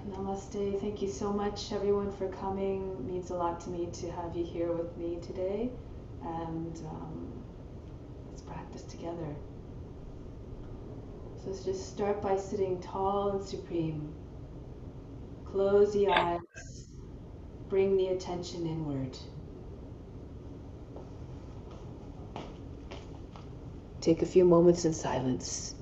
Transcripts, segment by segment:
Namaste. Thank you so much, everyone, for coming. It means a lot to me to have you here with me today. And let's practice together. So let's just start by sitting tall and supreme. Close the eyes. Bring the attention inward. Take a few moments in silence.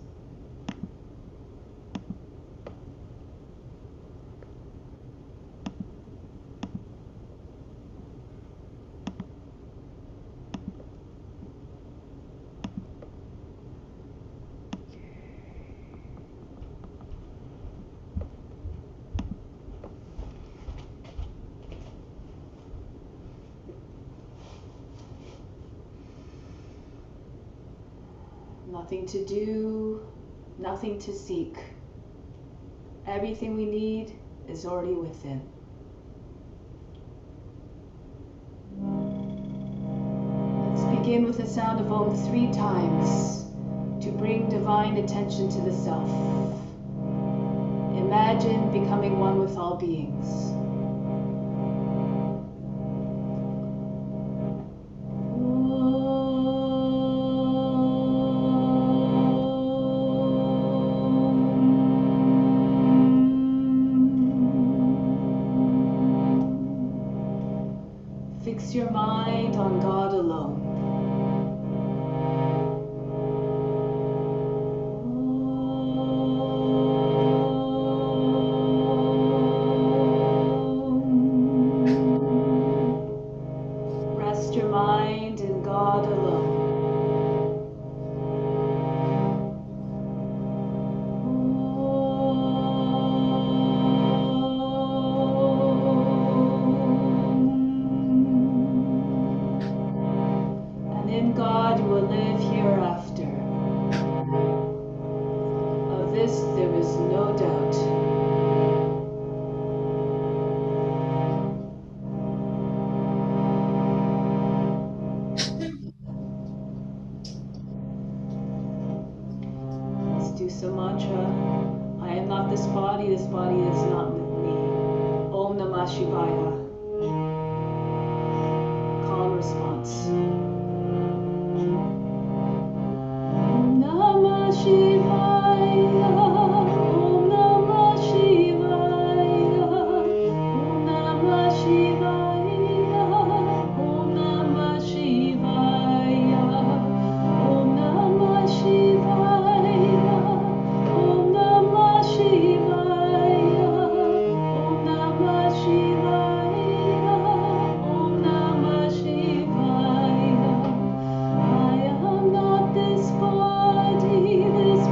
Nothing to do, nothing to seek. Everything we need is already within. Let's begin with the sound of Om 3 times to bring divine attention to the self. Imagine becoming one with all beings. Fix your mind on God alone. Rest your mind in God alone. In God you will live hereafter. Of this there is no doubt. Let's do some mantra. I am not this body is not me. Om Namah Shivaya. Calm response. Namah Shivaya, Om Namah Shivaya, Om Namah Shivaya, Om Namah Shivaya, Om Namah Shivaya, Om Namah Shivaya, Om Namah Shivaya, Om Namah Shivaya. I am not this body, this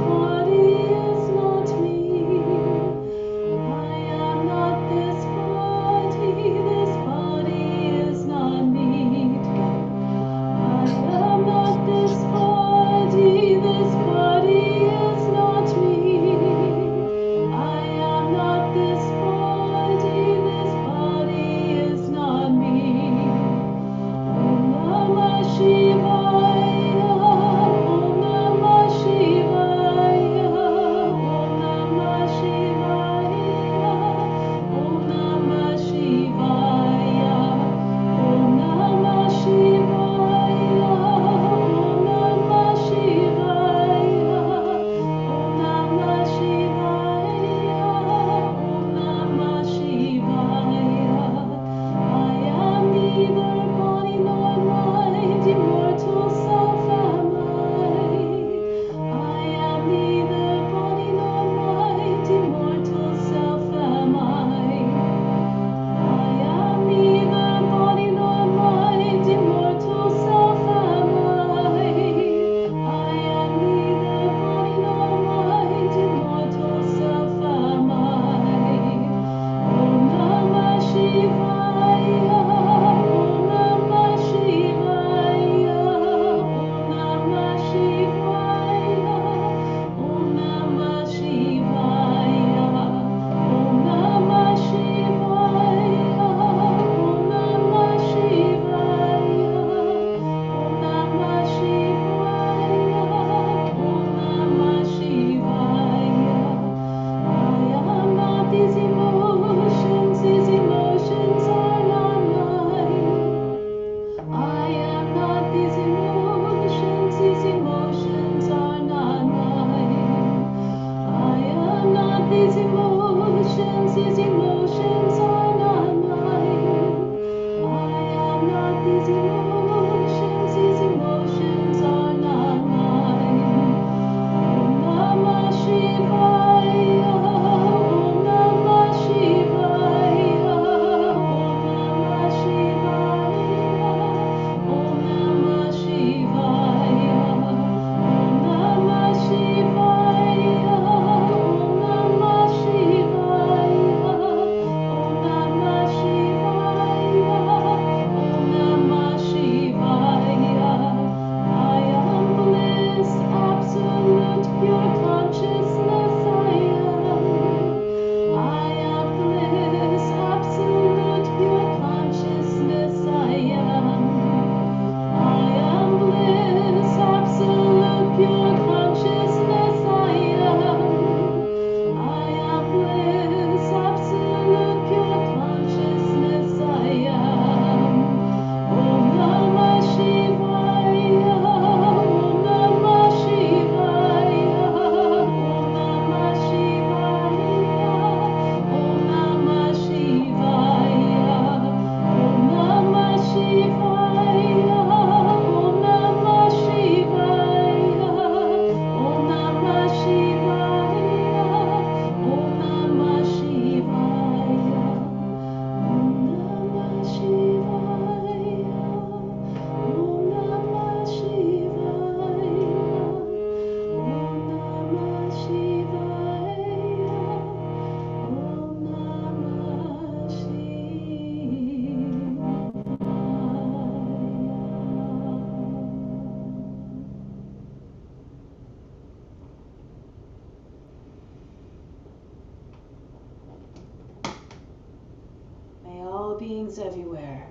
beings everywhere,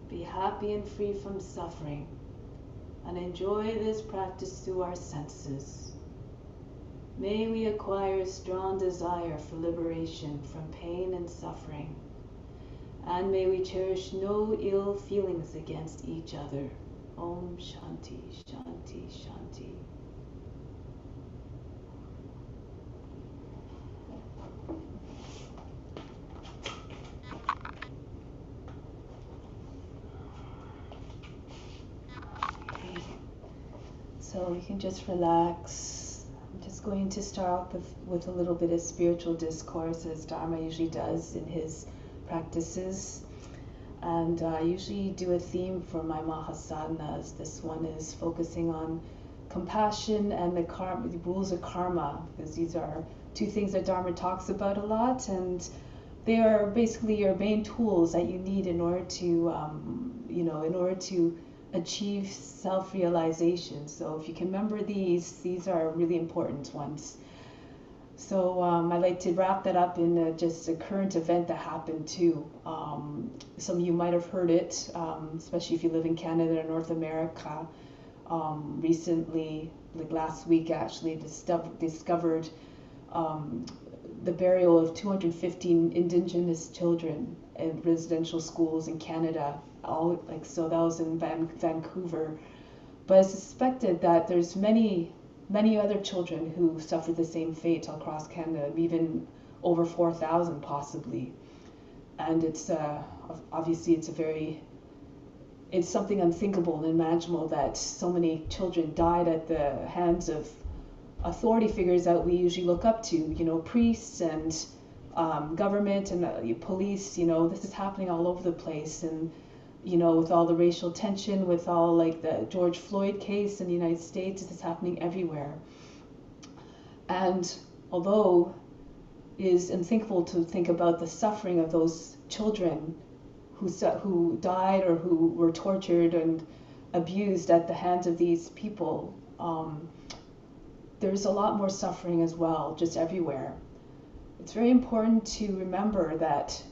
be happy and free from suffering, and enjoy this practice through our senses. May we acquire a strong desire for liberation from pain and suffering, and may we cherish no ill feelings against each other. Om Shanti, Shanti, Shanti. Okay. So you can just relax. I'm just going to start off with a little bit of spiritual discourse, as Dharma usually does in his practices. And I usually do a theme for my Maha Sadhanas. This one is focusing on compassion and the rules of karma, because these are two things that Dharma talks about a lot, and they are basically your main tools that you need in order to, in order to achieve self-realization. So if you can remember these are really important ones. So I'd like to wrap that up in just a current event that happened too. Some of you might have heard it, especially if you live in Canada or North America. Recently, like last week actually, discovered the burial of 215 Indigenous children in residential schools in Canada. So that was in Vancouver. But it's suspected that there's many other children who suffered the same fate across Canada, even over 4,000 possibly. And it's obviously it's something unthinkable and unimaginable that so many children died at the hands of authority figures that we usually look up to, priests and government and police. This is happening all over the place, and with all the racial tension, with all like the George Floyd case in the United States, this is happening everywhere. And although it is unthinkable to think about the suffering of those children who died or who were tortured and abused at the hands of these people, there's a lot more suffering as well, just everywhere. It's very important to remember that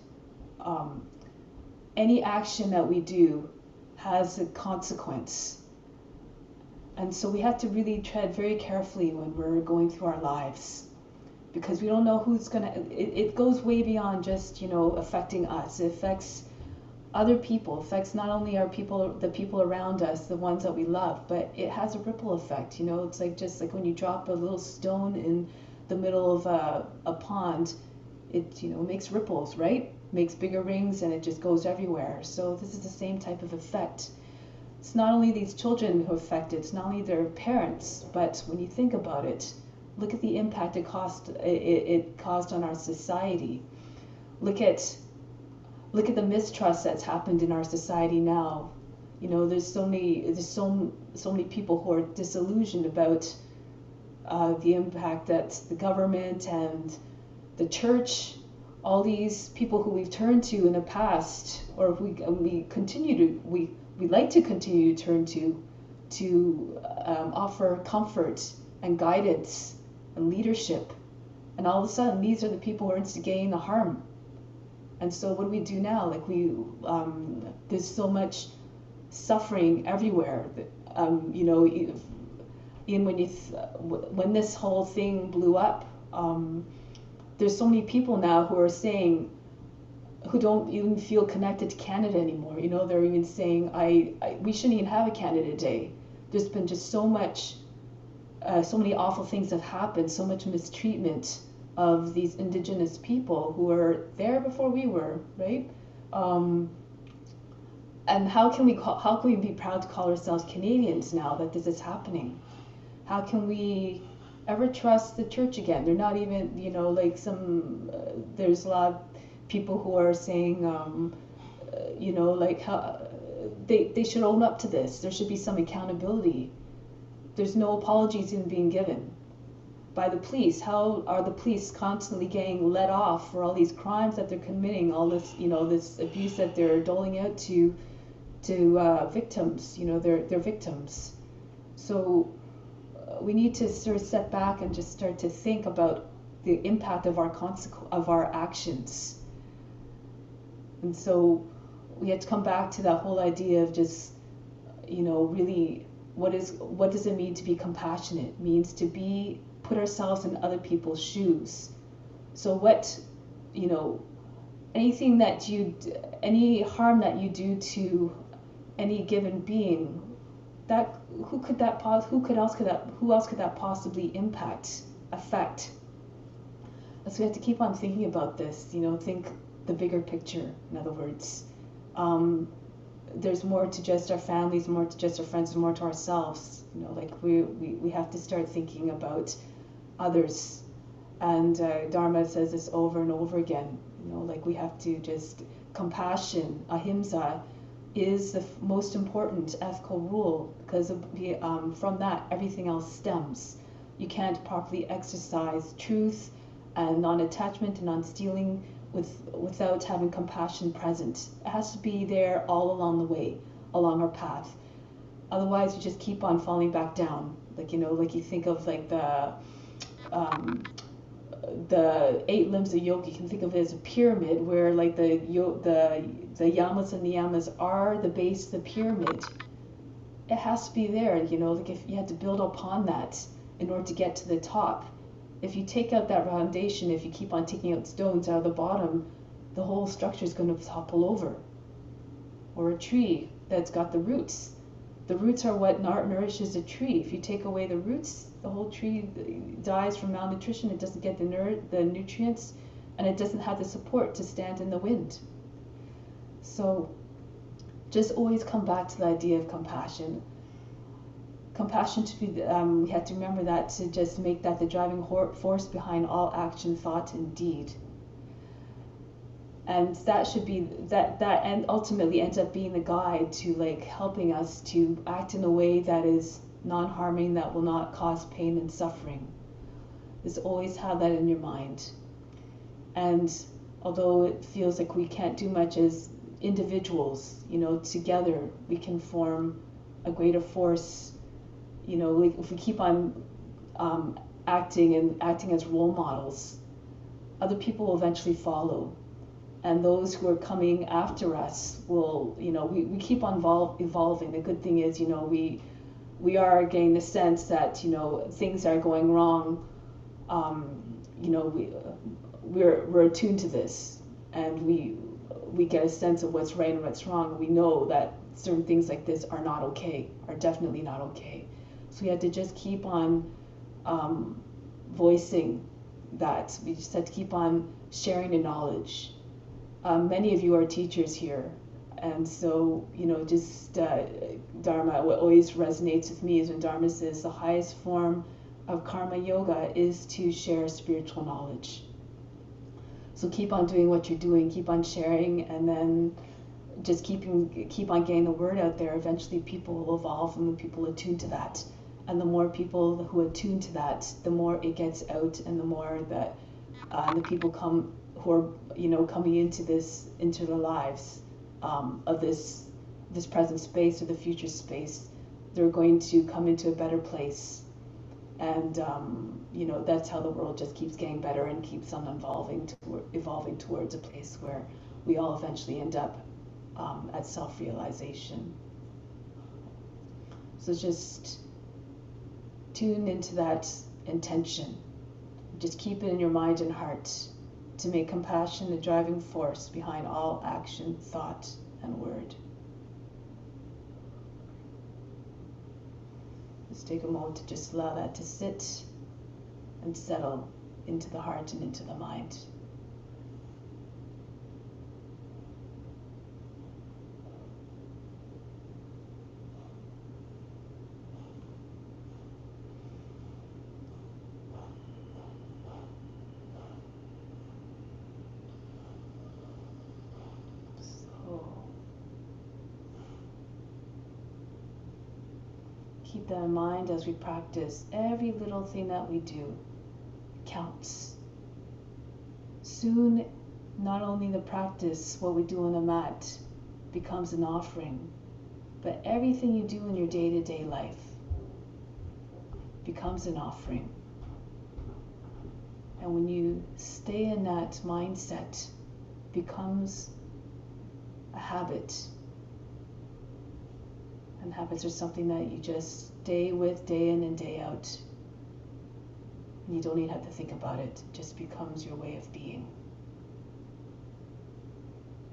any action that we do has a consequence. And so we have to really tread very carefully when we're going through our lives, because we don't know who's it goes way beyond just, affecting us. It affects other people, affects not only the people around us, the ones that we love, but it has a ripple effect. It's like just like when you drop a little stone in the middle of a pond, it makes ripples, right? Makes bigger rings, and it just goes everywhere. So this is the same type of effect. It's not only these children who are affected, it's not only their parents, but when you think about it, look at the impact it caused on our society. Look at the mistrust that's happened in our society now. There's so many people who are disillusioned about the impact that the government and the church, all these people who we've turned to in the past, or we like to continue to turn to offer comfort and guidance and leadership, and all of a sudden these are the people who are instigating the harm. And so what do we do now? Like there's so much suffering everywhere. When this whole thing blew up, there's so many people now who are saying, who don't even feel connected to Canada anymore. They're even saying, we shouldn't even have a Canada Day. There's been just so many awful things have happened, so much mistreatment of these Indigenous people who were there before we were, right? And how can we be proud to call ourselves Canadians now that this is happening? How can we ever trust the church again? They're not even, there's a lot of people who are saying, how they should own up to this. There should be some accountability. There's no apologies even being given by the police. How are the police constantly getting let off for all these crimes that they're committing, all this, this abuse that they're doling out to victims? They're victims. So we need to sort of step back and just start to think about the impact of our actions. And so we have to come back to that whole idea of just, really, what does it mean to be compassionate? It means to put ourselves in other people's shoes. So what, anything that any harm that you do to any given being, that who else could that possibly affect? So we have to keep on thinking about this, think the bigger picture, in other words. There's more to just our families, more to just our friends, and more to ourselves. Like we have to start thinking about others. And Dharma says this over and over again. Like we have to just, compassion, ahimsa, is the most important ethical rule, because from that everything else stems. You can't properly exercise truth and non-attachment and non-stealing without having compassion present. It has to be there all along the way, along our path. Otherwise, you just keep on falling back down. Like you think of like the 8 limbs of yoga. You can think of it as a pyramid, where like the yamas and niyamas are the base of the pyramid. It has to be there. Like if you had to build upon that in order to get to the top. If you take out that foundation, if you keep on taking out stones out of the bottom, the whole structure is going to topple over. Or a tree that's got the roots. The roots are what nourishes a tree. If you take away the roots, the whole tree dies from malnutrition. It doesn't get the nutrients, and it doesn't have the support to stand in the wind. So just always come back to the idea of compassion. Compassion to be, we have to remember that, to just make that the driving force behind all action, thought, and deed. And that should be that and ultimately ends up being the guide to like helping us to act in a way that is non-harming, that will not cause pain and suffering. Just always have that in your mind. And although it feels like we can't do much as individuals, together we can form a greater force. Like if we keep on acting as role models, other people will eventually follow. And those who are coming after us will, we keep on evolving. The good thing is, we are getting the sense that, things are going wrong. We're attuned to this, and we get a sense of what's right and what's wrong. We know that certain things like this are not okay, are definitely not okay. So we had to just keep on voicing that. We just had to keep on sharing the knowledge. Many of you are teachers here, and so Dharma, what always resonates with me is when Dharma says the highest form of karma yoga is to share spiritual knowledge. So keep on doing what you're doing, keep on sharing, and then just keep on getting the word out there. Eventually people will evolve, and people attune to that. And the more people who attune to that, the more it gets out, and the more that the people who are coming into their lives of this present space or the future space, they're going to come into a better place. And that's how the world just keeps getting better and keeps on evolving towards a place where we all eventually end up at self-realization. So just tune into that intention. Just keep it in your mind and heart, to make compassion the driving force behind all action, thought, and word. Just take a moment to just allow that to sit and settle into the heart and into the mind. Keep that in mind as we practice. Every little thing that we do counts. Soon, not only the practice, what we do on the mat, becomes an offering, but everything you do in your day-to-day life becomes an offering. And when you stay in that mindset, becomes a habit. And habits are something that you just stay with day in and day out. And you don't even have to think about it. It just becomes your way of being.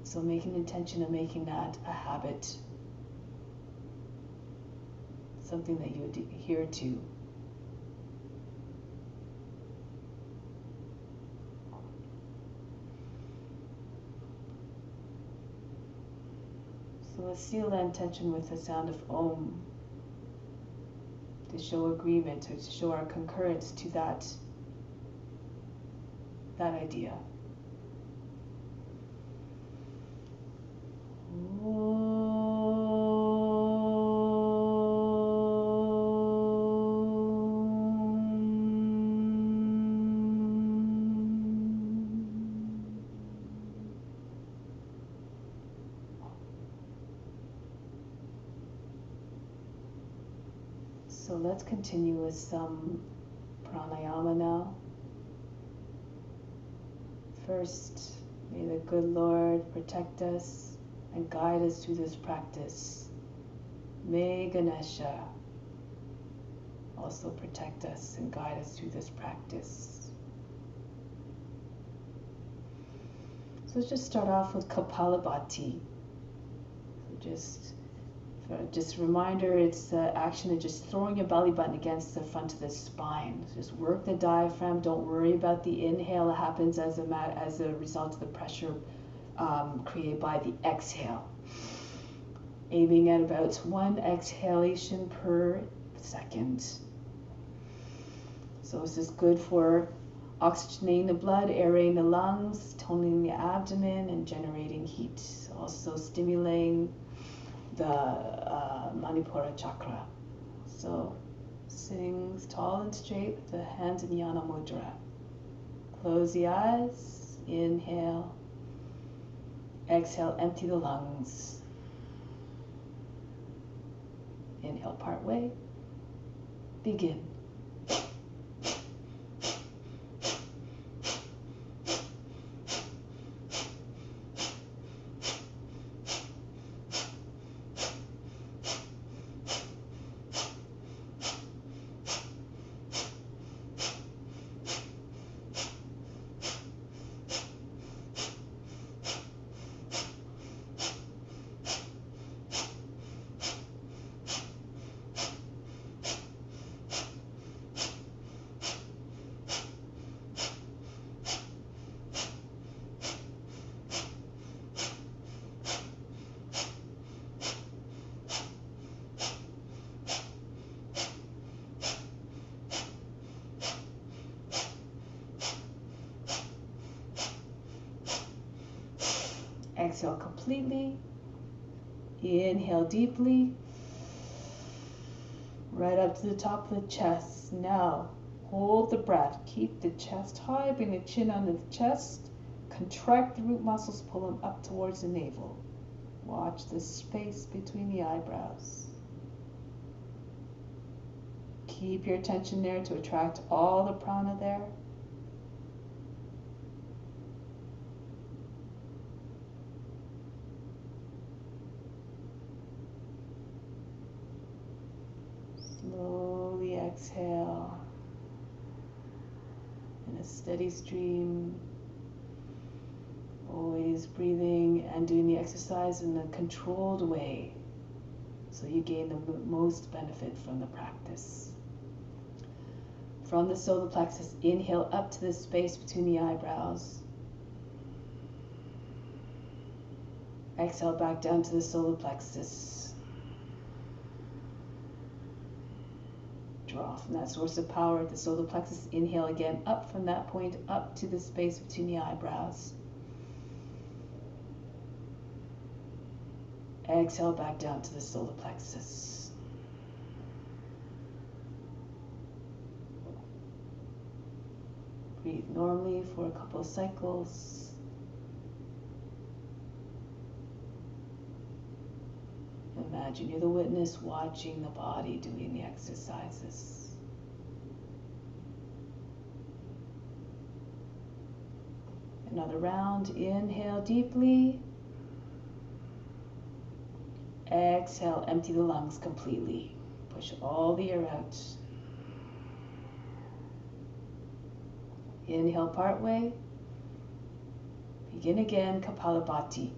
So make an intention of making that a habit. Something that you adhere to. So let's seal that intention with the sound of Om to show agreement, or to show our concurrence to that idea. So let's continue with some pranayama now. First, may the good Lord protect us and guide us through this practice. May Ganesha also protect us and guide us through this practice. So let's just start off with Kapalabhati. So just a reminder, it's the action of just throwing your belly button against the front of the spine. Just work the diaphragm. Don't worry about the inhale. It happens as a result of the pressure created by the exhale. Aiming at about 1 exhalation per second. So this is good for oxygenating the blood, aerating the lungs, toning the abdomen, and generating heat. Also stimulating the Manipura chakra. So sitting tall and straight with the hands in Yana Mudra. Close the eyes, inhale, exhale, empty the lungs. Inhale part way, begin. Exhale completely. Inhale deeply. Right up to the top of the chest. Now, hold the breath. Keep the chest high. Bring the chin under the chest. Contract the root muscles. Pull them up towards the navel. Watch the space between the eyebrows. Keep your attention there to attract all the prana there. Slowly exhale in a steady stream, always breathing and doing the exercise in a controlled way so you gain the most benefit from the practice. From the solar plexus, inhale up to the space between the eyebrows. Exhale back down to the solar plexus. Draw from that source of power at the solar plexus. Inhale again up from that point up to the space between the eyebrows. Exhale back down to the solar plexus. Breathe normally for a couple of cycles. Imagine you're the witness watching the body doing the exercises. Another round. Inhale deeply. Exhale, empty the lungs completely. Push all the air out. Inhale part way. Begin again, Kapalabhati.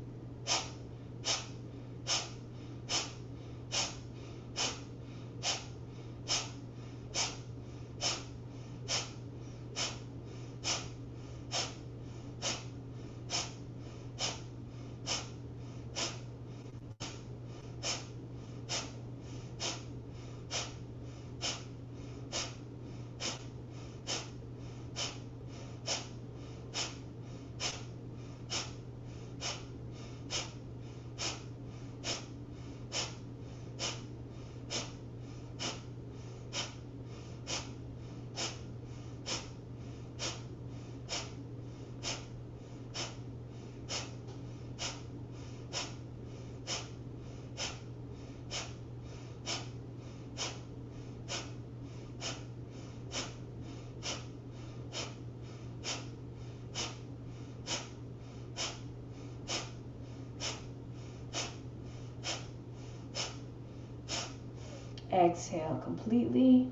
Exhale completely.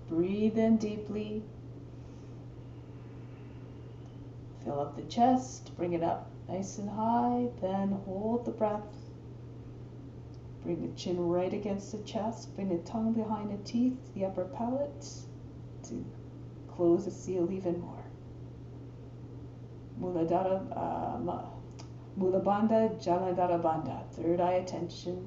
Breathe in deeply. Fill up the chest, bring it up nice and high, then hold the breath. Bring the chin right against the chest, bring the tongue behind the teeth, the upper palate, to close the seal even more. Mula Bandha, Jalandhara Bandha, third eye attention.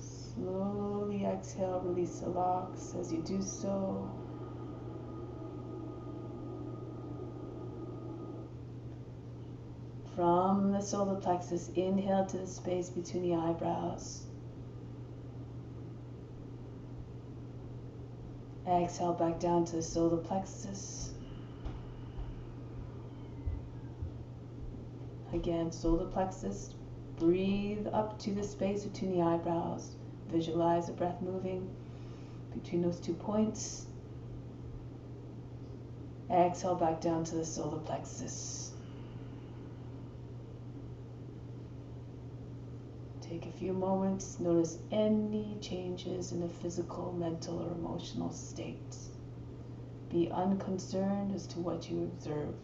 Slowly exhale, release the locks as you do so. From the solar plexus, inhale to the space between the eyebrows. Exhale back down to the solar plexus. Again, solar plexus. Breathe up to the space between the eyebrows. Visualize the breath moving between those 2 points. Exhale back down to the solar plexus. Take a few moments, notice any changes in the physical, mental, or emotional state. Be unconcerned as to what you observe.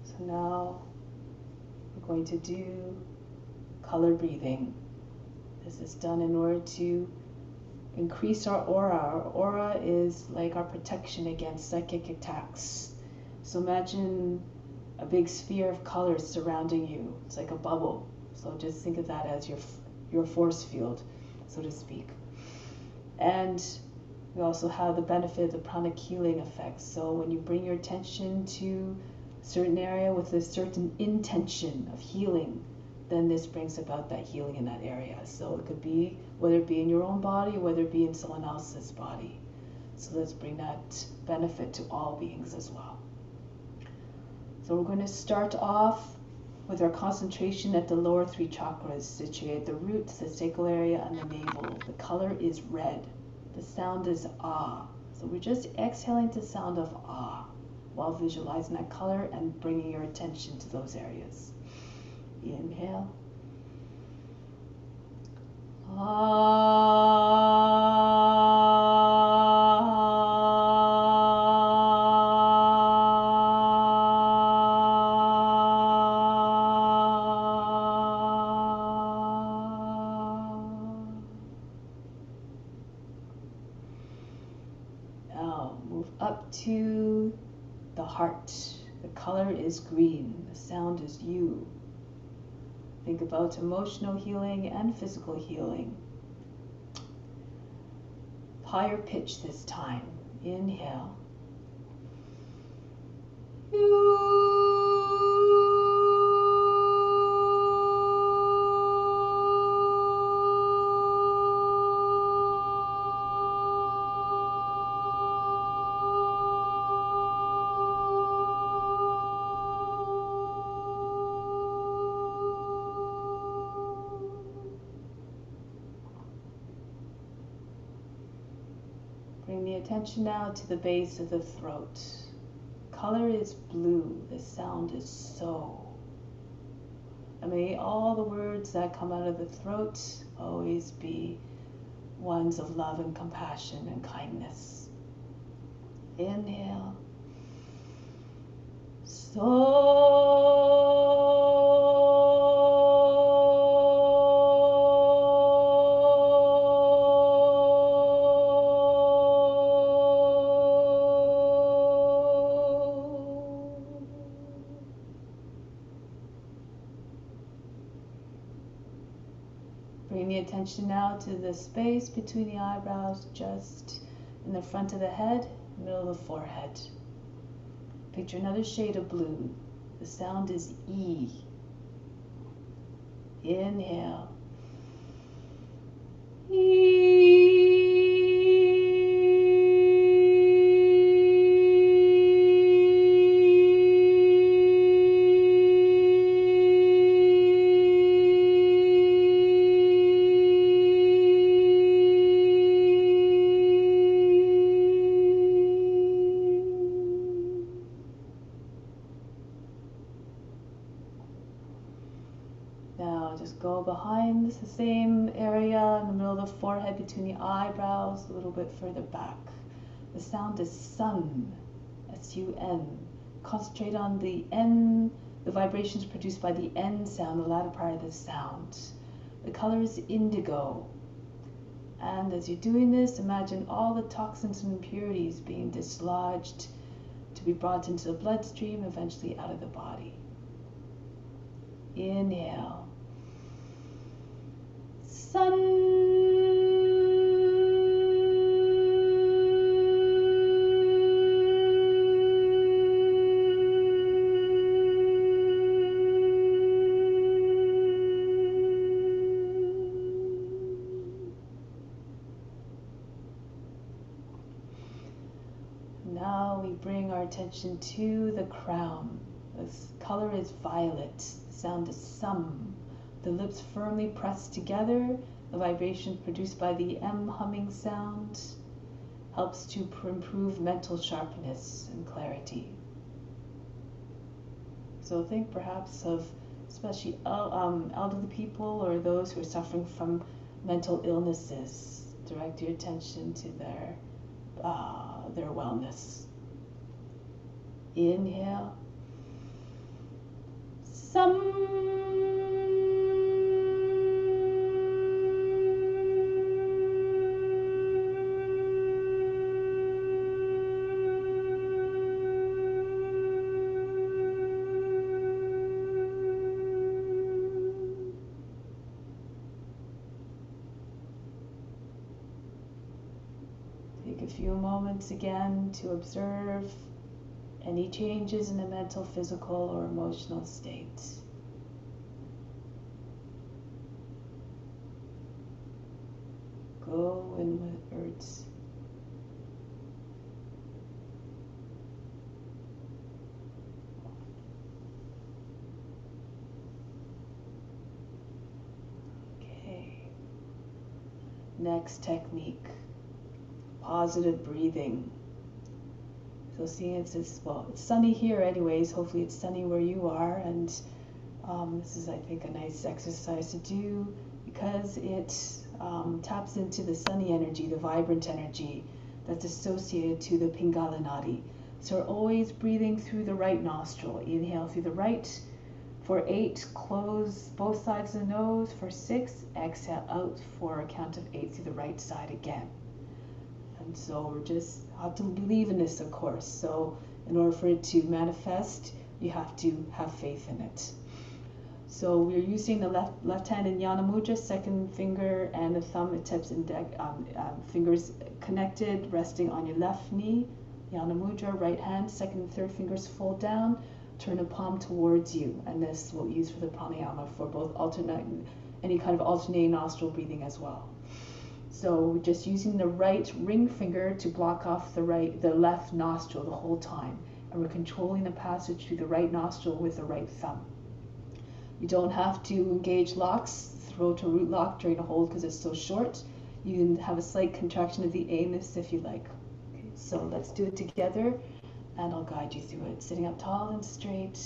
So now we're going to do color breathing. This is done in order to increase our aura. Our aura is like our protection against psychic attacks. So imagine a big sphere of colors surrounding you. It's like a bubble. So just think of that as your force field, so to speak. And we also have the benefit of the pranic healing effect. So when you bring your attention to a certain area with a certain intention of healing, then this brings about that healing in that area. So it could be, whether it be in your own body, or whether it be in someone else's body. So let's bring that benefit to all beings as well. So we're going to start off with our concentration at the lower 3 chakras, situated at the root, the sacral area, and the navel. The color is red. The sound is ah. So we're just exhaling the sound of ah, while visualizing that color and bringing your attention to those areas. Inhale. Now move up to the heart. The color is green. The sound is you. Think about emotional healing and physical healing. Higher pitch this time. Inhale. Now, the attention now to the base of the throat. Color is blue. The sound is so. And may all the words that come out of the throat always be ones of love and compassion and kindness. Inhale. So. Bring the attention now to the space between the eyebrows, just in the front of the head, middle of the forehead. Picture another shade of blue. The sound is E. Inhale. E. Now just go behind the same area in the middle of the forehead between the eyebrows, a little bit further back. The sound is sun, S-U-N. Concentrate on the N, the vibrations produced by the N sound, the latter part of the sound. The color is indigo. And as you're doing this, imagine all the toxins and impurities being dislodged to be brought into the bloodstream, eventually out of the body. Inhale. Sun. Now we bring our attention to the crown. This color is violet. The sound is sum. The lips firmly pressed together. The vibration produced by the M humming sound helps to improve mental sharpness and clarity. So think perhaps of especially elderly people or those who are suffering from mental illnesses. Direct your attention to their wellness. Inhale. Some. Take a few moments again to observe any changes in the mental, physical, or emotional state. Go inwards. Okay. Next technique. Positive breathing. So seeing it's sunny here anyways, hopefully it's sunny where you are, and this is, I think, a nice exercise to do because it taps into the sunny energy, the vibrant energy that's associated to the Pingala Nadi. So we're always breathing through the right nostril. Inhale through the right. For 8, close both sides of the nose. For 6, exhale out for a count of 8 through the right side again. And so we're just have to believe in this, of course. So in order for it to manifest, you have to have faith in it. So we're using the left hand in Jnana Mudra, second finger and the thumb and tips and fingers connected, resting on your left knee. Jnana Mudra, right hand, second and third fingers fold down, turn the palm towards you. And this we'll use for the pranayama for both any kind of alternating nostril breathing as well. So we're just using the right ring finger to block off the left nostril the whole time. And we're controlling the passage through the right nostril with the right thumb. You don't have to engage locks, throat or root lock during a hold because it's so short. You can have a slight contraction of the anus if you like. So let's do it together, and I'll guide you through it. Sitting up tall and straight,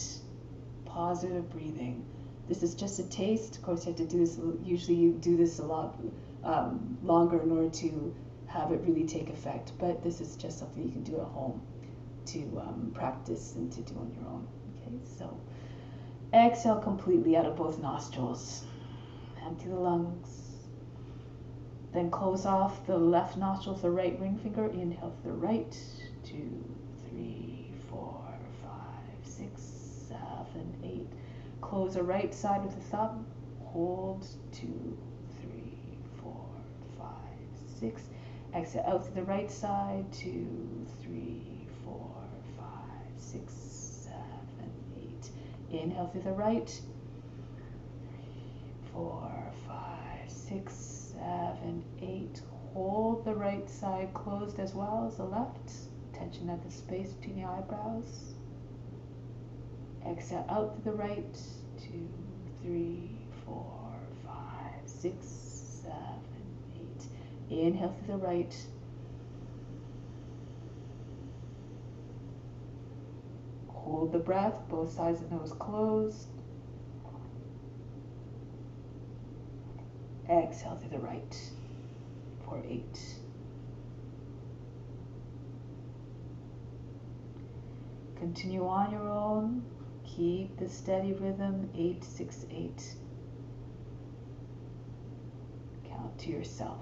positive breathing. This is just a taste. Of course, you have to do this. Usually, you do this a lot longer in order to have it really take effect. But this is just something you can do at home to practice and to do on your own. Okay, so exhale completely out of both nostrils. Empty the lungs. Then close off the left nostril with the right ring finger. Inhale to the right. 2, 3, 4, 5, 6, 7, 8. Close the right side with the thumb. Hold. 2, 3, 4, 5, 6. Exhale out to the right side. 2, 3, 4, 5, 6, 7, 8. Inhale through the right. 3, 4, 5, 6, 7, 8. Hold the right side closed as well as the left. Tension at the space between the eyebrows. Exhale out to the right. 2, 3, 4, 5, 6, 7, 8. Inhale to the right. Hold the breath, both sides of the nose closed. Exhale to the right for 8. Continue on your own. Keep the steady rhythm. 8, 6, 8. Count to yourself.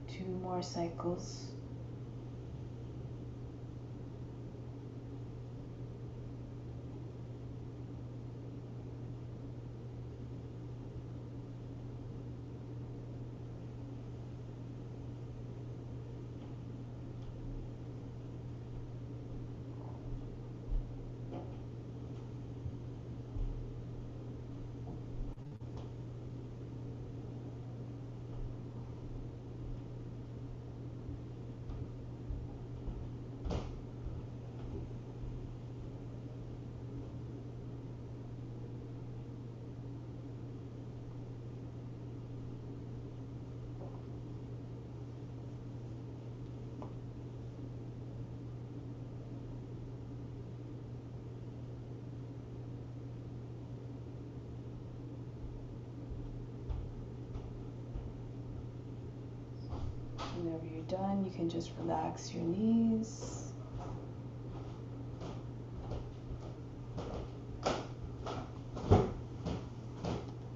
Two more cycles. Whenever you're done, you can just relax your knees.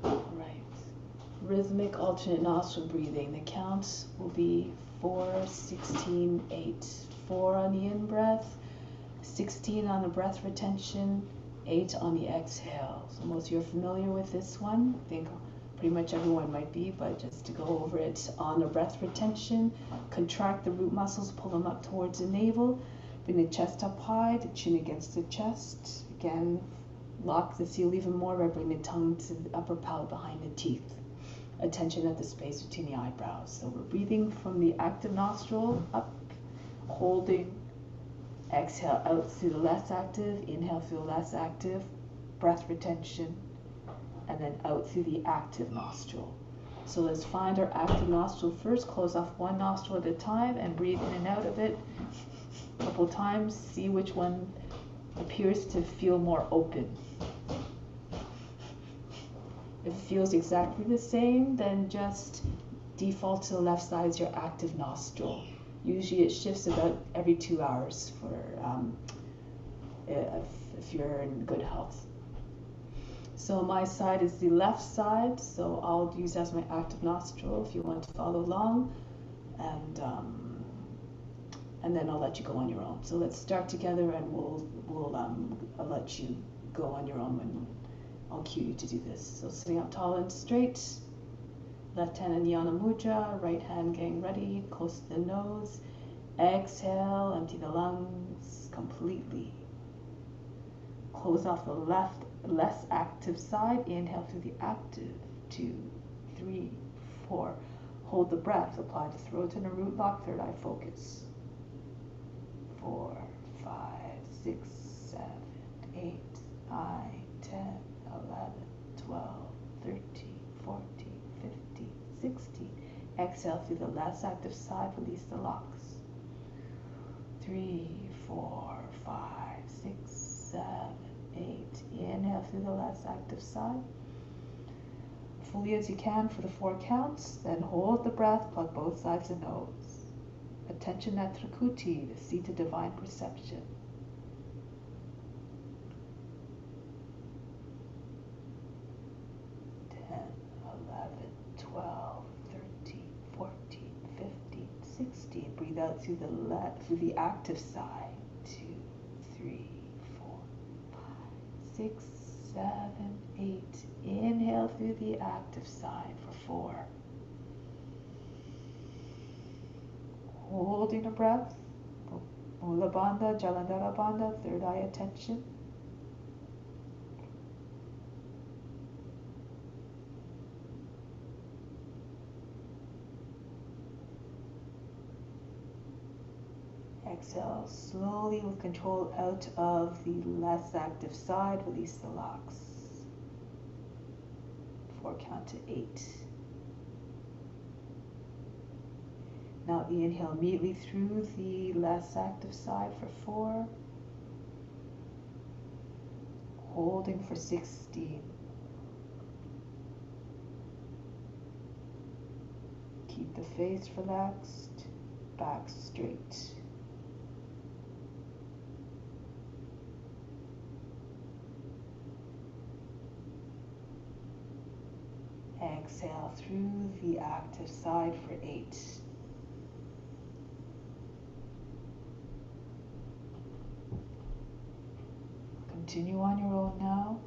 All right. Rhythmic alternate nostril breathing. The counts will be 4, 16, 8. 4 on the in-breath, 16 on the breath retention, 8 on the exhale. So most of you are familiar with this one. I think pretty much everyone might be, but just to go over it, on the breath retention, contract the root muscles, pull them up towards the navel, bring the chest up high, the chin against the chest. Again, lock the seal even more by bringing the tongue to the upper palate behind the teeth. Attention at the space between the eyebrows. So we're breathing from the active nostril up, holding Exhale out through the less active, inhale through the less active, breath retention, and then out through the active nostril. So let's find our active nostril first, close off one nostril at a time and breathe in and out of it a couple times, see which one appears to feel more open. If it feels exactly the same, then just default to the left side as your active nostril. Usually it shifts about every 2 hours for if you're in good health. So my side is the left side, so I'll use as my active nostril if you want to follow along, and then I'll let you go on your own. So let's start together, and I'll let you go on your own when I'll cue you to do this. So sitting up tall and straight, left hand in Jnana Mudra, right hand getting ready, close to the nose. Exhale, empty the lungs completely. Close off the less active side. Inhale through the active. 2, 3, 4. Hold the breath. Apply the throat and a root lock. Third eye focus. 4, 5, 6, 7, 8, 9, 10, 11, 12, 13, 14, 15, 16. Exhale through the less active side. Release the locks. 3, 4, 5, 6, 7, 8. Inhale through the less active side. Fully as you can for the 4 counts. Then hold the breath. Plug both sides of the nose. Attention Netrakuti, the seat of divine perception. 10, 11, 12, 13, 14, 15, 16. Breathe out through the active side. 2, 3, 4, 5, 6, 7, 8. Inhale through the active side for 4. Holding a breath. Mula Bandha, Jalandhara Bandha, third eye attention. Exhale slowly with control out of the less active side. Release the locks. 4 count to 8. Now inhale immediately through the less active side for 4. Holding for 16. Keep the face relaxed, back straight. Exhale through the active side for 8. Continue on your own now.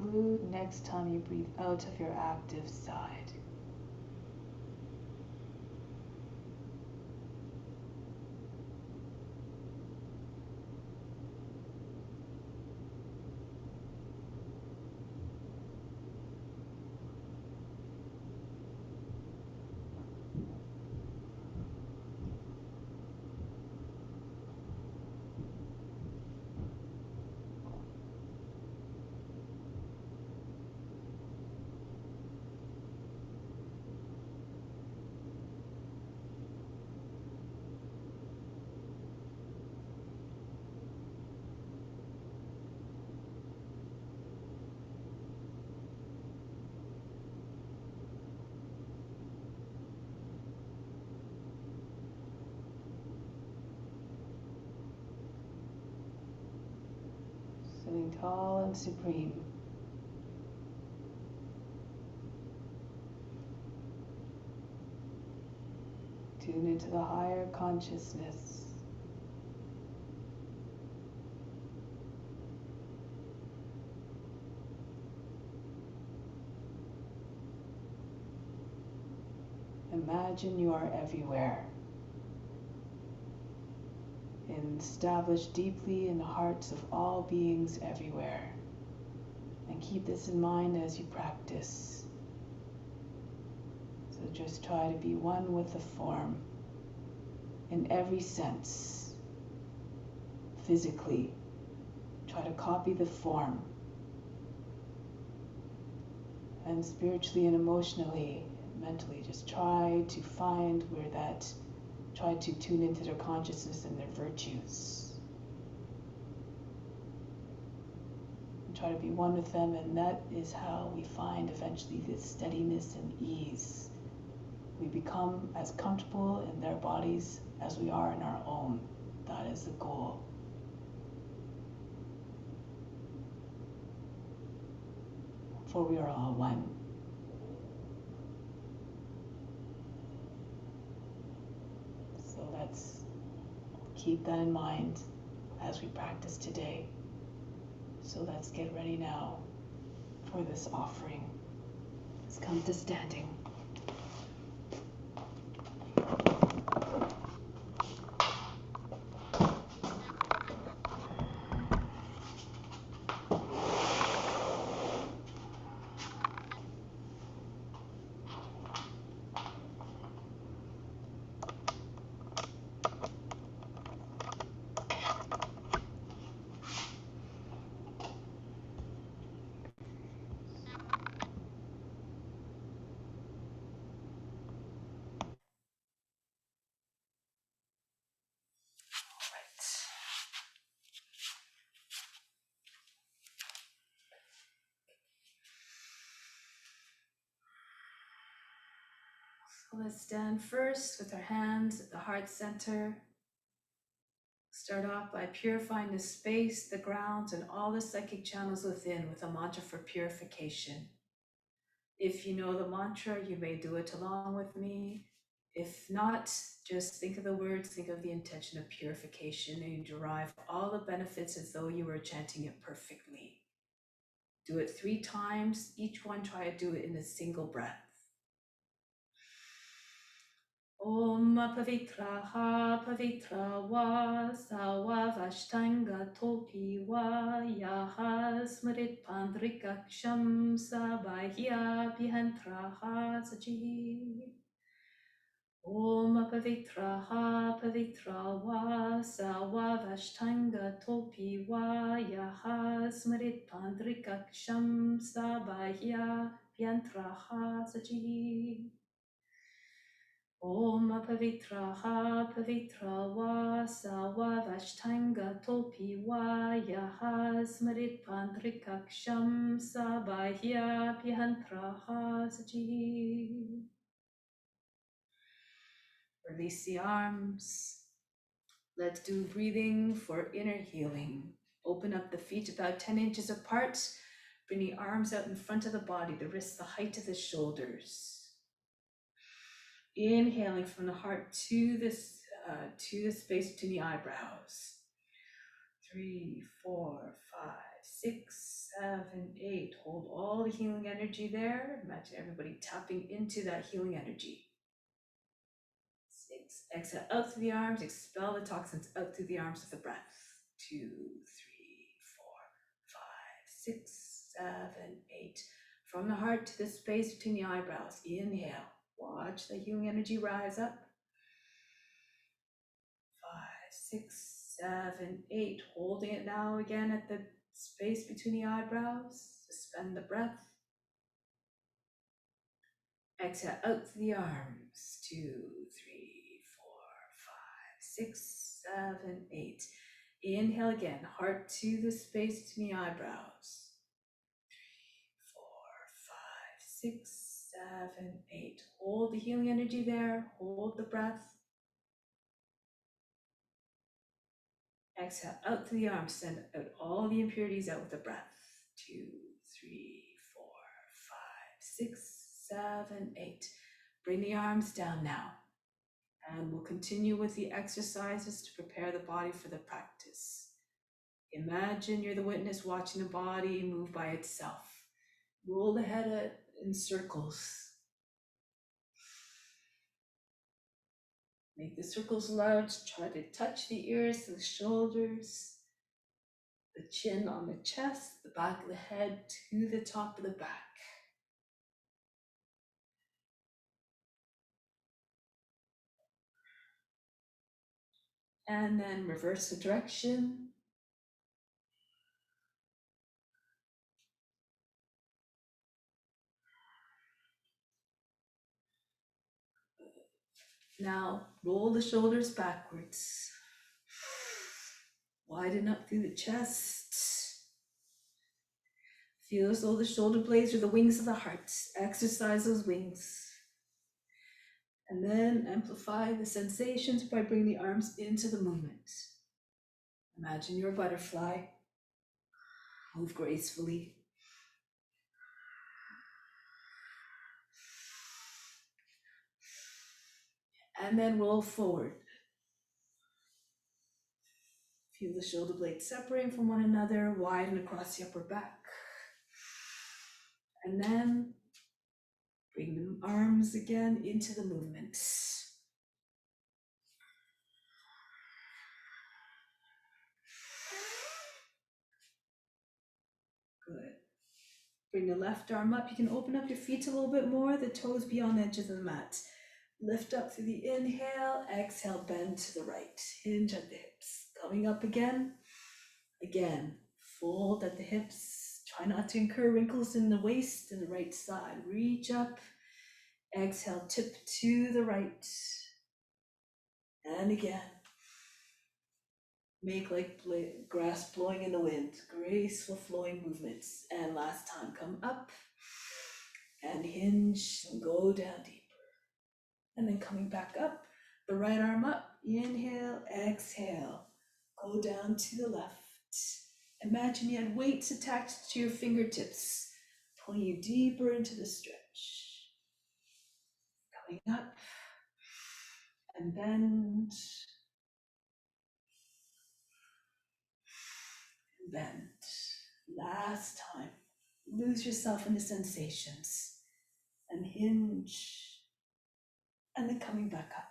include next time you breathe out of your active side. Sitting tall and supreme. Tune into the higher consciousness. Imagine you are everywhere. And establish deeply in the hearts of all beings everywhere. And keep this in mind as you practice. So just try to be one with the form in every sense. Physically, try to copy the form. And spiritually and emotionally, mentally, just try to find where that, try to tune into their consciousness and their virtues. And try to be one with them, and that is how we find eventually this steadiness and ease. We become as comfortable in their bodies as we are in our own. That is the goal. For we are all one. So let's keep that in mind as we practice today. So let's get ready now for this offering. Let's come to standing. So let's stand first with our hands at the heart center. Start off by purifying the space, the ground, and all the psychic channels within with a mantra for purification. If you know the mantra, you may do it along with me. If not, just think of the words, think of the intention of purification, and you derive all the benefits as though you were chanting it perfectly. Do it 3 times. Each one, try to do it in a single breath. Om pavitraha pavitra va sawa vashtanga topi va yaha smrit pandrikaksham sabahya bihantraha saji. Om pavitraha pavitra va sawa vashtanga topi va yaha smrit pandrikaksham sabahya bihantraha saji. Om pavitraha pavitra va sawa vashtanga topi va yaha smrit pandrikaksham sabahya pihantraha saji. Release the arms. Let's do breathing for inner healing. Open up the feet about 10 inches apart. Bring the arms out in front of the body, the wrists the height of the shoulders. Inhaling from the heart to the space between the eyebrows. 3, 4, 5, 6, 7, 8. Hold all the healing energy there. Imagine everybody tapping into that healing energy. 6. Exhale out through the arms. Expel the toxins out through the arms with the breath. 2, 3, 4, 5, 6, 7, 8. From the heart to the space between the eyebrows. Inhale. Watch the healing energy rise up. 5, 6, 7, 8. Holding it now again at the space between the eyebrows. Suspend the breath. Exhale out through the arms. 2, 3, 4, 5, 6, 7, 8. Inhale again. Heart to the space between the eyebrows. 4, 5, 6, 7, 8. Hold the healing energy there. Hold the breath. Exhale out through the arms. Send out all the impurities out with the breath. 2, 3, 4, 5, 6, 7, 8. Bring the arms down now. And we'll continue with the exercises to prepare the body for the practice. Imagine you're the witness watching the body move by itself. Roll the head in circles. Make the circles large. Try to touch the ears to the shoulders, the chin on the chest, the back of the head to the top of the back. And then reverse the direction. Now roll the shoulders backwards. Widen up through the chest. Feel as though the shoulder blades are the wings of the heart. Exercise those wings. And then amplify the sensations by bringing the arms into the movement. Imagine you're a butterfly. Move gracefully. And then roll forward. Feel the shoulder blades separating from one another, widen across the upper back. And then bring the arms again into the movement. Good. Bring the left arm up. You can open up your feet a little bit more, the toes be on the edge of the mat. Lift up through the inhale, exhale, bend to the right. Hinge at the hips. Coming up again. Again, fold at the hips. Try not to incur wrinkles in the waist and the right side. Reach up. Exhale, tip to the right. And again. Make like grass blowing in the wind. Graceful flowing movements. And last time, come up and hinge and go down deeper. And then coming back up, the right arm up. Inhale, exhale. Go down to the left. Imagine you had weights attached to your fingertips, pulling you deeper into the stretch. Coming up and bend. And bend. Last time. Lose yourself in the sensations and hinge. And then coming back up.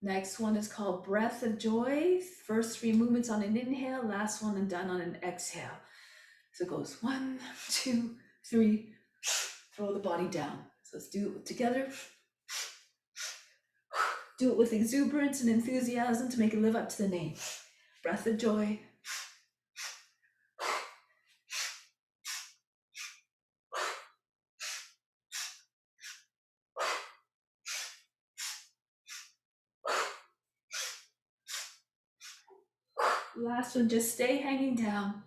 Next one is called Breath of Joy. First 3 movements on an inhale, last one and done on an exhale. So it goes 1, 2, 3, throw the body down. So let's do it together. Do it with exuberance and enthusiasm to make it live up to the name. Breath of joy. Last one, just stay hanging down.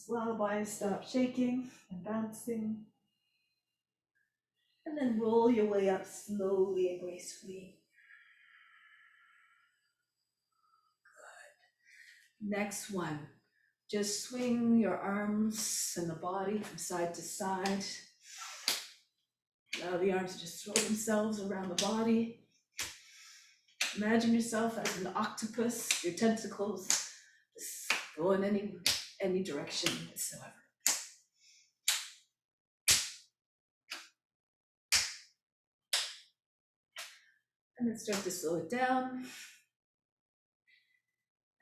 Allow the body to stop shaking and bouncing. And then roll your way up slowly and gracefully. Good. Next one, just swing your arms and the body from side to side. Allow the arms to just throw themselves around the body. Imagine yourself as an octopus, your tentacles Go in any direction whatsoever. And then start to slow it down.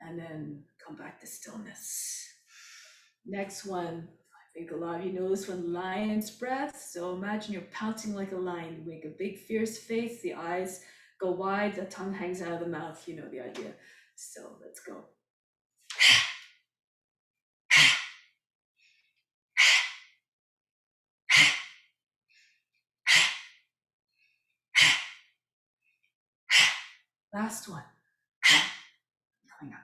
And then come back to stillness. Next one, I think a lot of you know this one, lion's breath. So imagine you're pouncing like a lion. You make a big fierce face, the eyes go wide, the tongue hangs out of the mouth. You know the idea. So let's go. Last one. Coming up.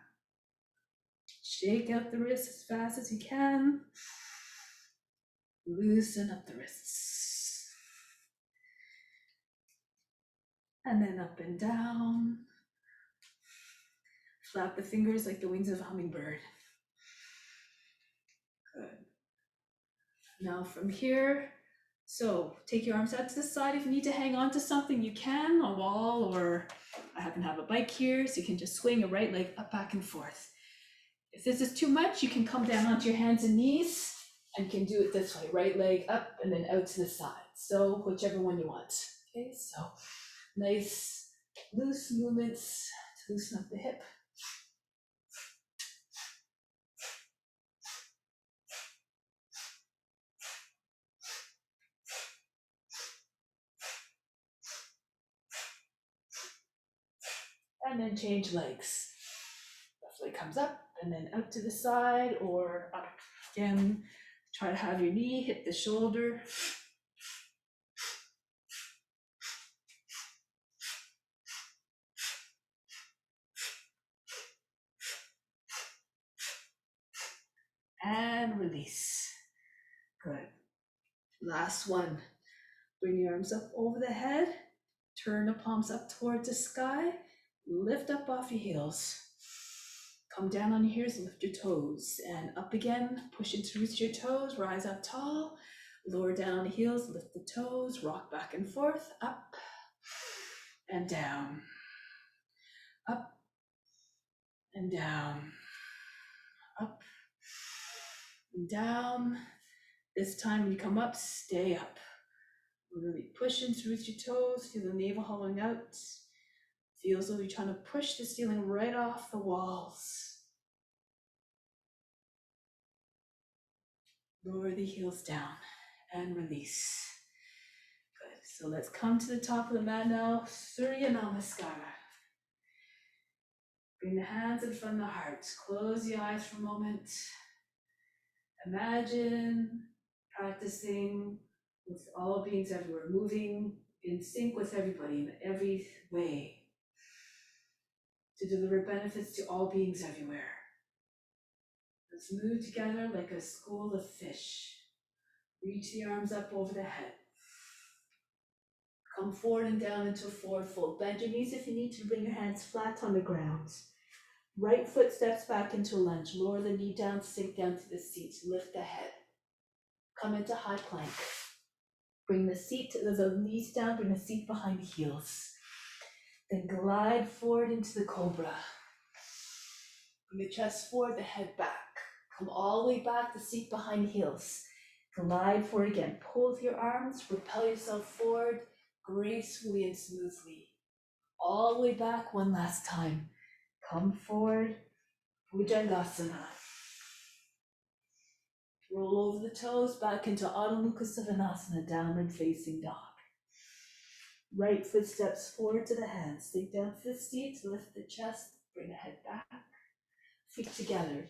Shake out the wrists as fast as you can. Loosen up the wrists. And then up and down. Flap the fingers like the wings of a hummingbird. Good. Now from here, so take your arms out to the side. If you need to hang on to something, you can, a wall, or I happen to have a bike here, so you can just swing your right leg up, back, and forth. If this is too much, you can come down onto your hands and knees, and you can do it this way, right leg up and then out to the side. So whichever one you want. Okay, so nice loose movements to loosen up the hip. And then change legs. Left leg comes up and then out to the side or up again. Try to have your knee hit the shoulder. And release. Good. Last one. Bring your arms up over the head. Turn the palms up towards the sky. Lift up off your heels. Come down on your heels, lift your toes. And up again, push into reach your toes, rise up tall. Lower down on the heels, lift the toes, rock back and forth, up and down. Up and down. Up and down. This time when you come up, stay up. Really push into reach your toes, feel the navel hollowing out. Feel as though you're trying to push the ceiling right off the walls. Lower the heels down and release. Good. So let's come to the top of the mat now. Surya Namaskara. Bring the hands in front of the heart. Close the eyes for a moment. Imagine practicing with all beings everywhere, moving in sync with everybody in every way to deliver benefits to all beings everywhere. Let's move together like a school of fish. Reach the arms up over the head. Come forward and down into a forward fold. Bend your knees if you need to. Bring your hands flat on the ground. Right foot steps back into a lunge. Lower the knee down, sink down to the seat. Lift the head. Come into high plank. Bring the knees down, bring the seat behind the heels. Then glide forward into the cobra. Bring the chest forward, the head back. Come all the way back, the seat behind the heels. Glide forward again. Pull with your arms, propel yourself forward gracefully and smoothly. All the way back one last time. Come forward, Bhujangasana. Roll over the toes back into Adho Mukha Savasana, downward facing dog. Right foot steps forward to the hands. Sink down to the seat, lift the chest, bring the head back. Feet together,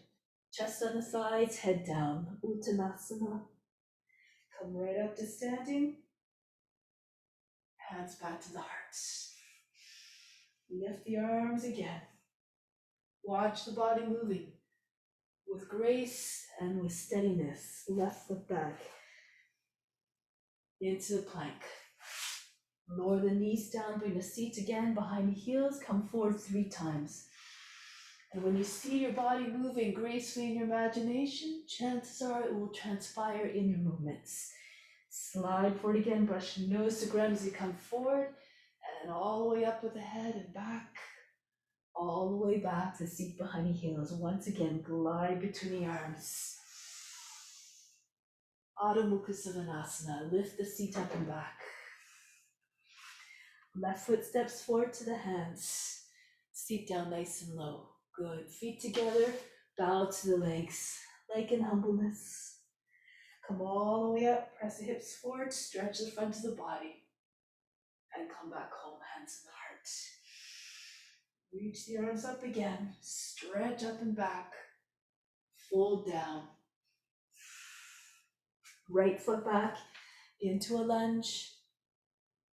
chest on the sides, head down. Uttanasana. Come right up to standing. Hands back to the heart. Lift the arms again. Watch the body moving with grace and with steadiness. Left foot back into the plank. Lower the knees down, bring the seat again behind the heels. Come forward 3 times. And when you see your body moving gracefully in your imagination, chances are it will transpire in your movements. Slide forward again, brush your nose to ground as you come forward, and all the way up with the head and back. all the way back to seat behind the heels. Once again, glide between the arms. Adho Mukha Savasana, lift the seat up and back. Left foot steps forward to the hands. Seat down nice and low. Good. Feet together, bow to the legs, like in humbleness. Come all the way up, press the hips forward, stretch the front of the body, and come back home, hands in the heart. Reach the arms up again, stretch up and back, fold down. Right foot back into a lunge.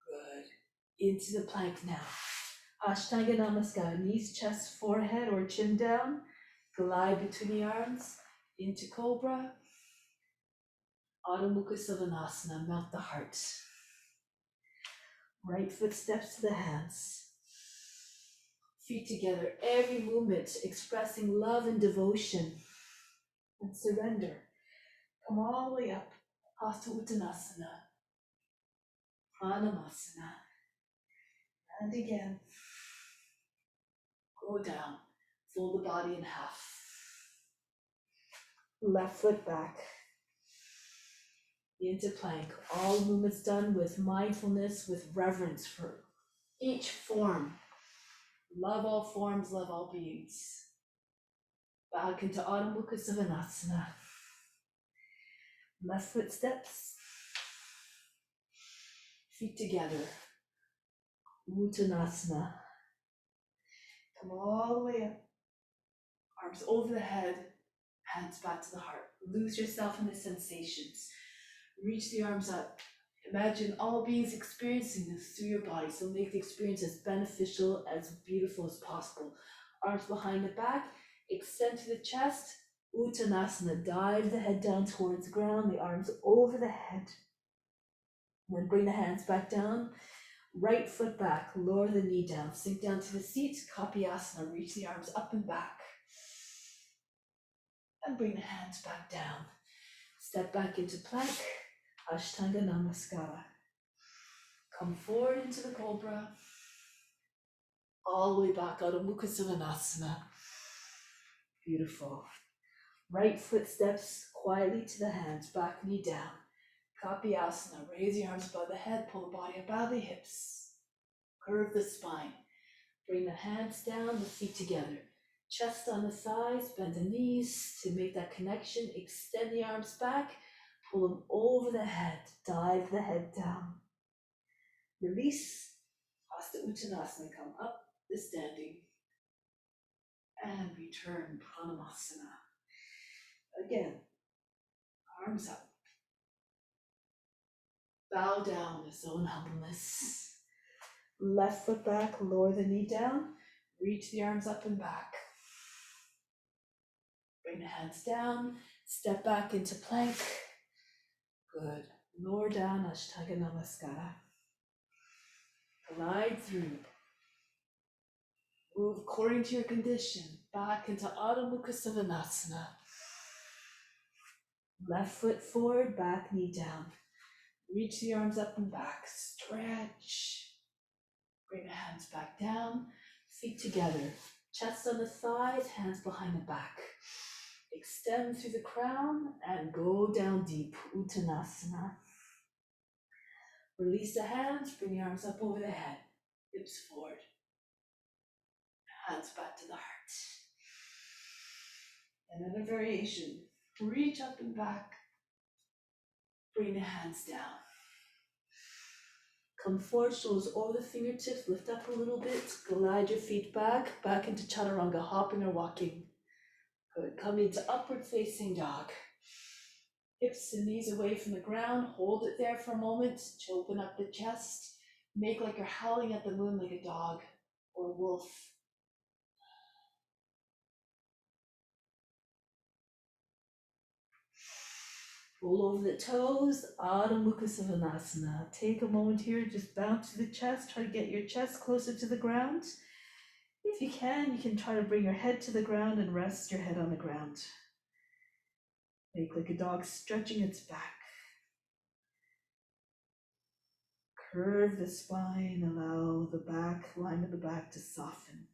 Good. Into the plank now. Ashtanga Namaskar, knees, chest, forehead, or chin down. Glide between the arms into Cobra. Adho Mukha Savasana, melt the heart. Right foot steps to the hands. Feet together, every movement expressing love and devotion and surrender. Come all the way up. Hasta Uttanasana. Pranamasana. And again. Go down. Fold the body in half. Left foot back. Into plank. All movements done with mindfulness, with reverence for each form. Love all forms, love all beings. Back into Adho Mukha Savasana. Left foot steps. Feet together. Uttanasana. Come all the way up. Arms over the head, hands back to the heart. Lose yourself in the sensations. Reach the arms up. Imagine all beings experiencing this through your body, so make the experience as beneficial, as beautiful as possible. Arms behind the back, extend to the chest. Uttanasana, dive the head down towards the ground, the arms over the head. Then bring the hands back down. Right foot back, lower the knee down, sink down to the seat, Kapiyasana, reach the arms up and back. And bring the hands back down. Step back into plank, Ashtanga Namaskara. Come forward into the Cobra. All the way back out of Mukha Savasana. Beautiful. Right foot steps quietly to the hands, back knee down. Kapiyasana, raise the arms above the head, pull the body up out of the hips. Curve the spine. Bring the hands down, the feet together. Chest on the thighs, bend the knees to make that connection. Extend the arms back, pull them over the head, dive the head down. Release, Hasta Uttanasana, come up, the standing, and return, Pranamasana. Again, arms up. Bow down with own humbleness. Left foot back, lower the knee down, reach the arms up and back. Bring the hands down, step back into plank. Good. Lower down, Ashtanga Namaskara. Glide through. Move according to your condition. Back into Adho Mukha Savasana. Left foot forward, back knee down. Reach the arms up and back. Stretch. Bring the hands back down. Feet together. Chest on the thighs, hands behind the back. Extend through the crown and go down deep. Uttanasana. Release the hands, bring the arms up over the head. Hips forward. Hands back to the heart. Another variation. Reach up and back. Bring the hands down. Come forward, shoulders over the fingertips, lift up a little bit, glide your feet back into chaturanga, hopping or walking. Good, come into upward facing dog. Hips and knees away from the ground, hold it there for a moment to open up the chest. Make like you're howling at the moon like a dog or a wolf. Roll over the toes, Adho Mukha Savasana. Take a moment here, just bounce to the chest, try to get your chest closer to the ground. If you can try to bring your head to the ground and rest your head on the ground. Make like a dog stretching its back. Curve the spine, allow the back, line of the back to soften.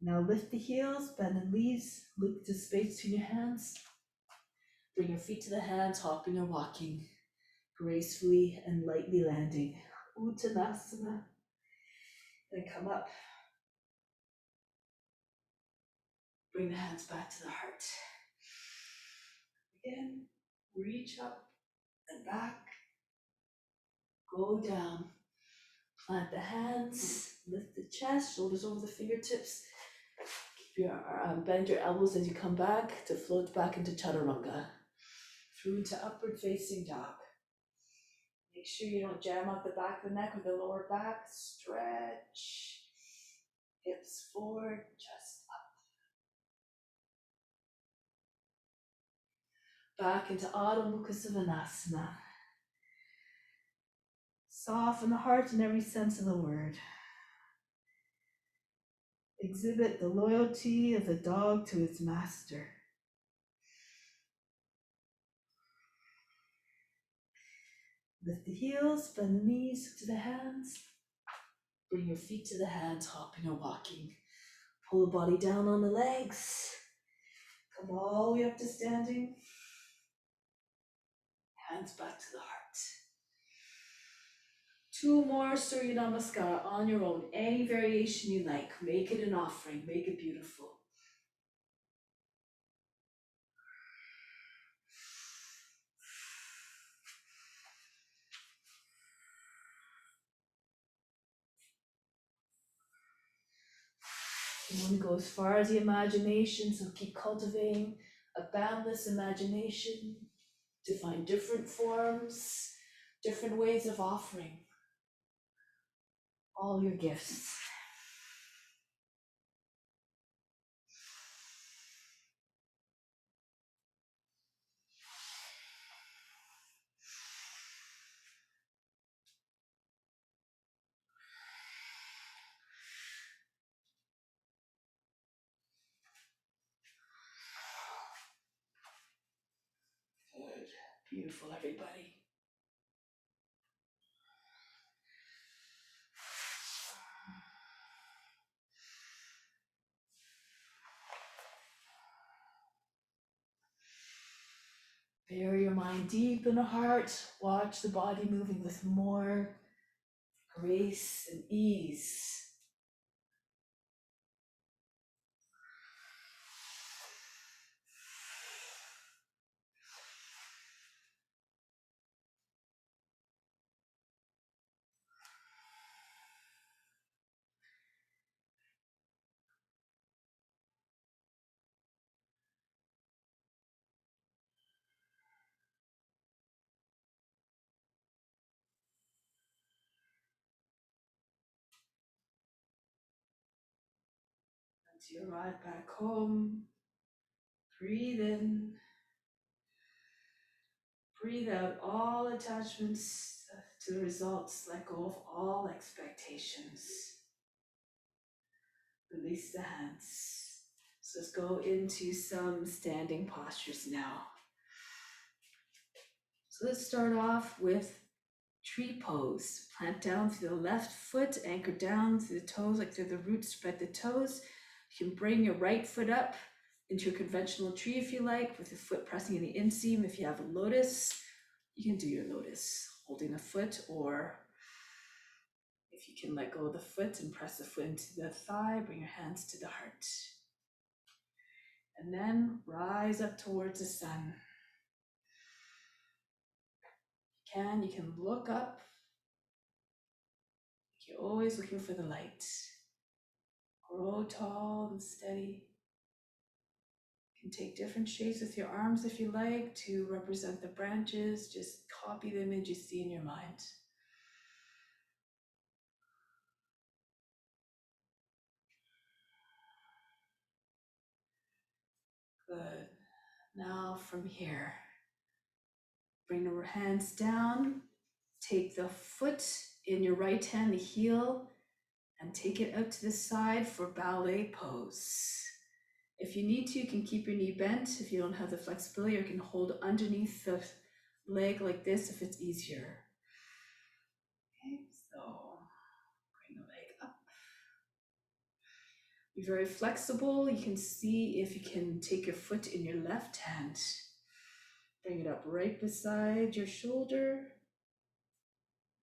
Now lift the heels, bend the knees, look to space between your hands. Bring your feet to the hands, hopping or walking, gracefully and lightly landing. Uttanasana. Then come up. Bring the hands back to the heart. Again, reach up and back. Go down. Plant the hands. Lift the chest, shoulders over the fingertips. Keep your bend your elbows as you come back to float back into chaturanga. Through to upward facing dog. Make sure you don't jam out the back of the neck or the lower back. Stretch. Hips forward, chest up. Back into Adho Mukha Svanasana. Soften the heart in every sense of the word. Exhibit the loyalty of the dog to its master. Lift the heels, bend the knees to the hands. Bring your feet to the hands, hopping or walking. Pull the body down on the legs. Come all the way up to standing. Hands back to the heart. 2 more Surya Namaskar on your own. Any variation you like. Make it an offering. Make it beautiful. You want to go as far as the imagination, so keep cultivating a boundless imagination to find different forms, different ways of offering all your gifts. Good. Beautiful, everybody. Bury your mind deep in the heart. Watch the body moving with more grace and ease. Once you arrive back home, breathe in, breathe out all attachments to the results, let go of all expectations. Release the hands. So let's go into some standing postures now. So let's start off with tree pose. Plant down through the left foot, anchor down through the toes, like through the roots, spread the toes. You can bring your right foot up into a conventional tree if you like, with the foot pressing in the inseam. If you have a lotus, you can do your lotus, holding the foot, or if you can let go of the foot and press the foot into the thigh, bring your hands to the heart. And then rise up towards the sun. You can look up. You're always looking for the light. Grow tall and steady. You can take different shapes with your arms if you like to represent the branches. Just copy the image you see in your mind. Good. Now from here, bring the hands down. Take the foot in your right hand, the heel, and take it out to the side for ballet pose. If you need to, you can keep your knee bent if you don't have the flexibility, or you can hold underneath the leg like this if it's easier. Okay, so bring the leg up. Be very flexible. You can see if you can take your foot in your left hand, bring it up right beside your shoulder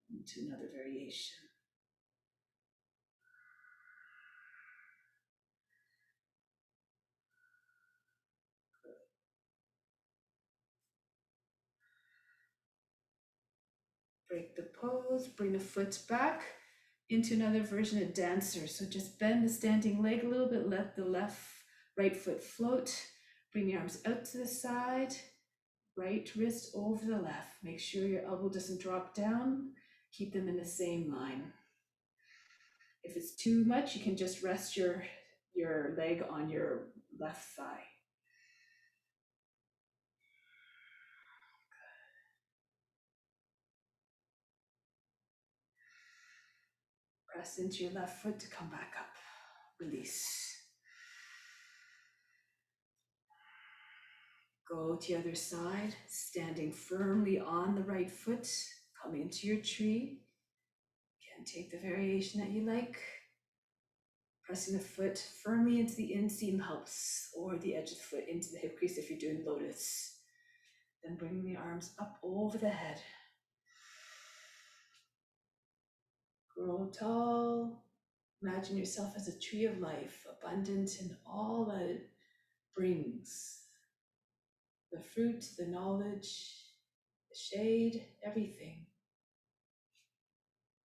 into another variation. Break the pose, bring the foot back into another version of dancer. So just bend the standing leg a little bit, let the right foot float, bring the arms out to the side, right wrist over the left. Make sure your elbow doesn't drop down, keep them in the same line. If it's too much, you can just rest your leg on your left thigh. Press into your left foot to come back up. Release. Go to the other side, standing firmly on the right foot. Come into your tree. Again, take the variation that you like. Pressing the foot firmly into the inseam helps, or the edge of the foot into the hip crease if you're doing lotus. Then bring the arms up over the head. Grow tall. Imagine yourself as a tree of life, abundant in all that it brings. The fruit, the knowledge, the shade, everything.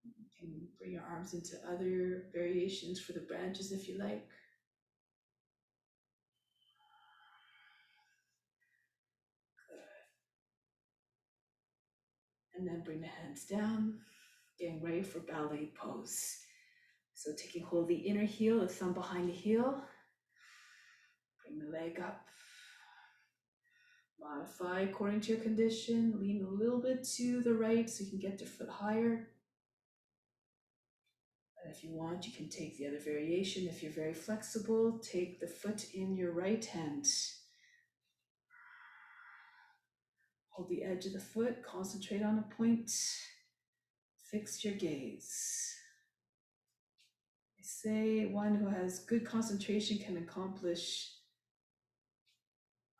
You can bring your arms into other variations for the branches if you like. And then bring the hands down, getting ready for ballet pose. So taking hold of the inner heel, the thumb behind the heel. Bring the leg up. Modify according to your condition. Lean a little bit to the right so you can get your foot higher. And if you want, you can take the other variation. If you're very flexible, take the foot in your right hand. Hold the edge of the foot, concentrate on a point. Fix your gaze. They say one who has good concentration can accomplish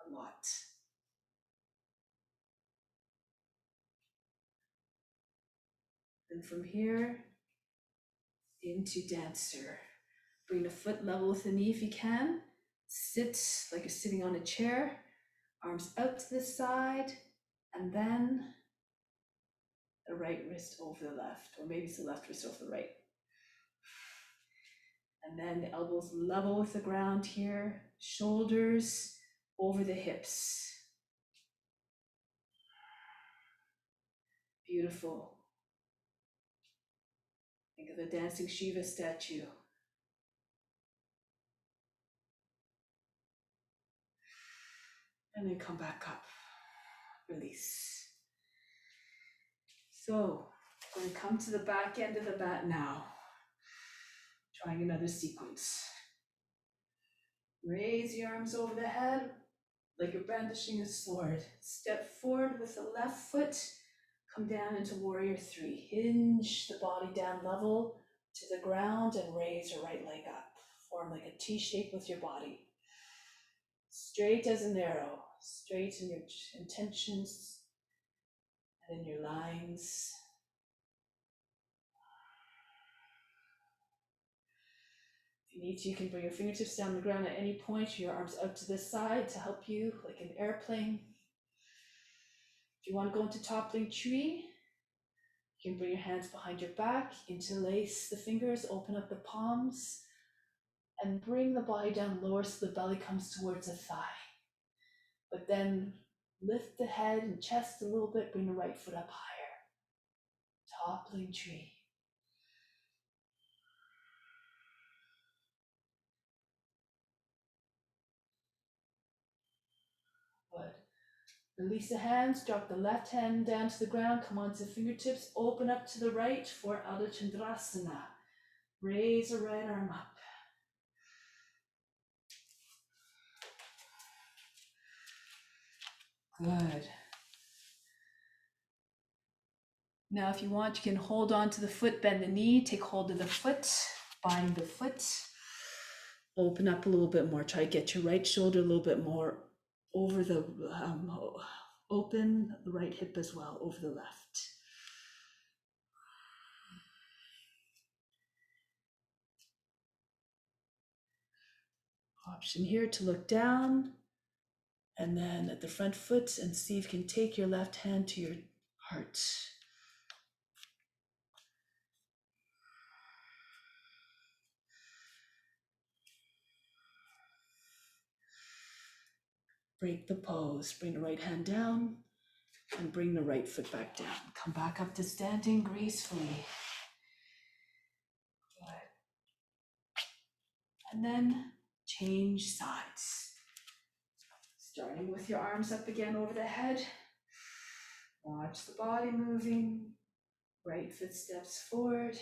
a lot. Then from here, into dancer. Bring the foot level with the knee if you can. Sit like you're sitting on a chair. Arms out to the side, and then the right wrist over the left, or maybe it's the left wrist over the right. And then the elbows level with the ground here, shoulders over the hips. Beautiful. Think of the dancing Shiva statue. And then come back up. Release. So, we're going to come to the back end of the mat now. Trying another sequence. Raise your arms over the head like you're brandishing a sword. Step forward with the left foot. Come down into warrior three. Hinge the body down level to the ground and raise your right leg up. Form like a T shape with your body. Straight as an arrow. Straight in your intentions and in your lines. If you need to, you can bring your fingertips down the ground at any point, your arms out to the side to help you, like an airplane. If you want to go into toppling tree, you can bring your hands behind your back, interlace the fingers, open up the palms, and bring the body down lower so the belly comes towards the thigh. But then lift the head and chest a little bit, bring the right foot up higher. Toppling tree. Good. Release the hands, drop the left hand down to the ground, come onto the fingertips, open up to the right for Ardha Chandrasana. Raise the right arm up. Good. Now if you want, you can hold on to the foot, bend the knee, take hold of the foot, bind the foot. Open up a little bit more. Try to get your right shoulder a little bit more over the, open the right hip as well, over the left. Option here to look down and then at the front foot and see if you can take your left hand to your heart. Break the pose. Bring the right hand down and bring the right foot back down. Come back up to standing gracefully. Good. And then change sides. Starting with your arms up again over the head. Watch the body moving. Right foot steps forward.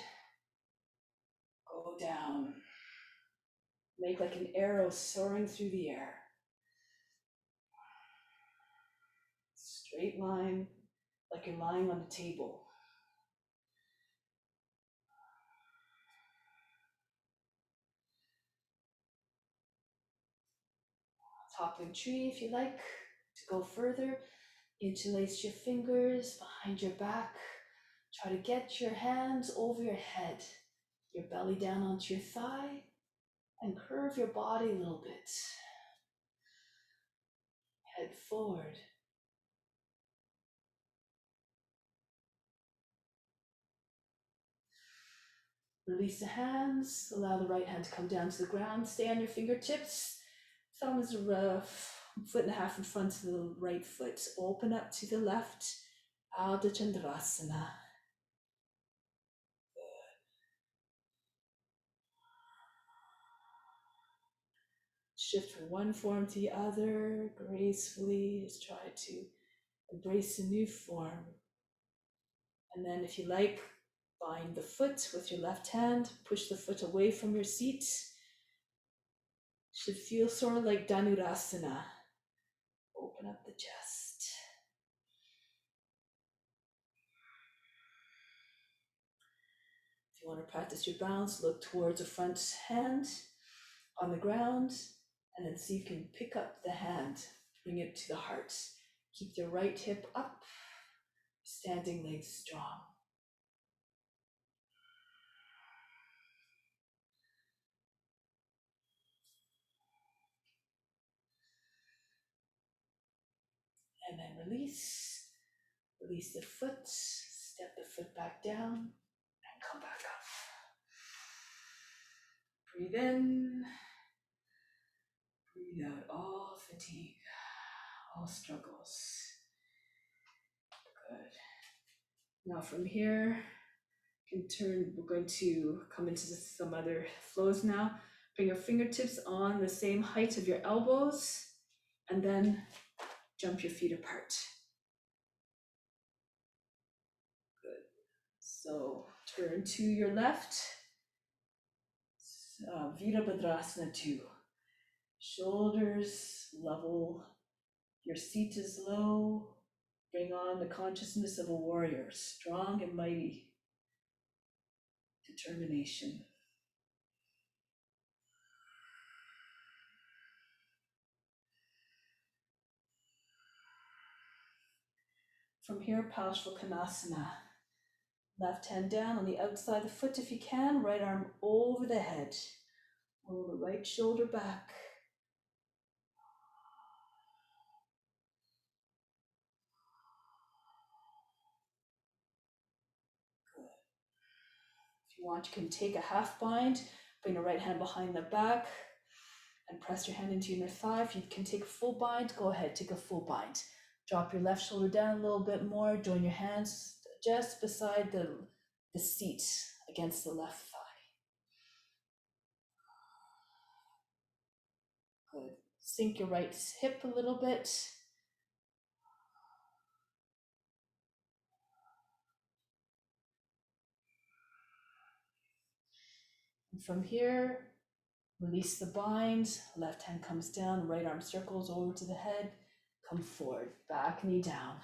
Go down. Make like an arrow soaring through the air. Straight line, like you're lying on a table. Toppling tree if you like. To go further, interlace your fingers behind your back. Try to get your hands over your head, your belly down onto your thigh, and curve your body a little bit. Head forward. Release the hands, allow the right hand to come down to the ground, stay on your fingertips. Thumb is a foot and a half in front of the right foot. Open up to the left, Ardha Chandrasana. Shift from one form to the other gracefully. Just try to embrace a new form. And then if you like, bind the foot with your left hand, push the foot away from your seat. Should feel sort of like Dhanurasana. Open up the chest. If you want to practice your balance, look towards the front hand on the ground, and then see if you can pick up the hand, bring it to the heart. Keep the right hip up, standing legs strong. And then release. Release the foot, step the foot back down, and come back up. Breathe in, breathe out all fatigue, all struggles. Good. Now from here, you can turn, we're going to come into some other flows now. Bring your fingertips on the same height of your elbows, and then jump your feet apart. Good. So turn to your left, Virabhadrasana 2. Shoulders level, your seat is low. Bring on the consciousness of a warrior, strong and mighty, determination. From here, Parsvakonasana. Left hand down on the outside of the foot if you can, right arm over the head. Roll the right shoulder back. Good. If you want, you can take a half bind, bring the right hand behind the back, and press your hand into your inner thigh. If you can take a full bind, go ahead, take a full bind. Drop your left shoulder down a little bit more, join your hands just beside the seat against the left thigh. Good. Sink your right hip a little bit. And from here, release the bind, left hand comes down, right arm circles over to the head, come forward, back knee down,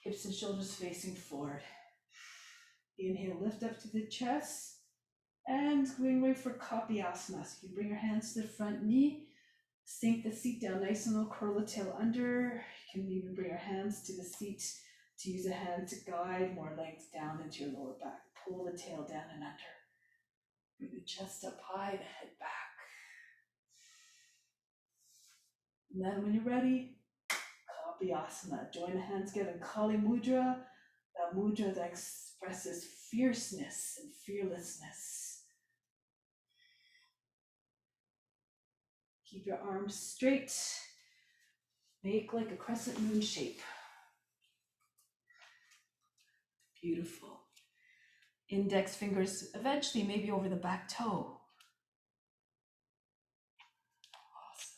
hips and shoulders facing forward. Inhale, lift up to the chest, And going right for copy asana. So you can bring your hands to the front knee, sink the seat down nice and low, curl the tail under. You can even bring your hands to the seat to use a hand to guide more length down into your lower back. Pull the tail down and under. Bring the chest up high, the head back. And then when you're ready, copy asana. Join the hands together in Kali Mudra, that mudra that expresses fierceness and fearlessness. Keep your arms straight. Make like a crescent moon shape. Beautiful. Index fingers eventually maybe over the back toe. Awesome.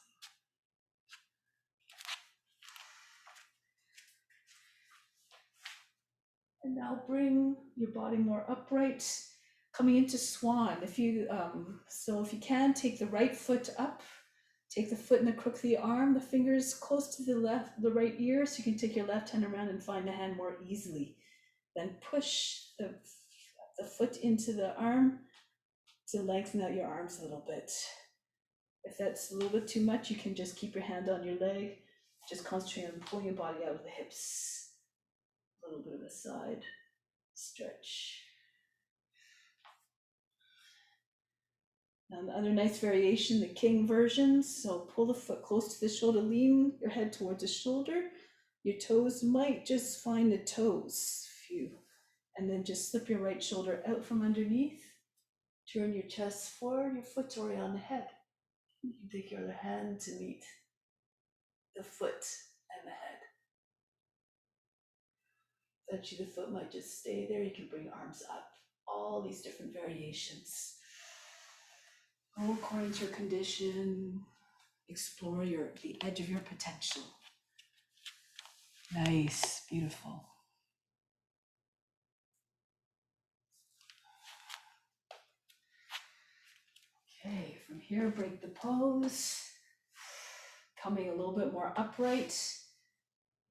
And now bring your body more upright, coming into swan. If you can, take the right foot up, take the foot in the crook of the arm, the fingers close to the right ear, so you can take your left hand around and find the hand more easily. Then push the foot into the arm to lengthen out your arms a little bit. If that's a little bit too much, you can just keep your hand on your leg. Just concentrate on pulling your body out of the hips. A little bit of a side stretch. Now the other nice variation, the king version. So pull the foot close to the shoulder, lean your head towards the shoulder. Your toes might just find the toes. And then just slip your right shoulder out from underneath. Turn your chest forward, your foot's already on the head. You can take your other hand to meet the foot and the head. Eventually the foot might just stay there. You can bring arms up. All these different variations. Go according to your condition. Explore the edge of your potential. Nice, beautiful. Okay, from here, break the pose. Coming a little bit more upright.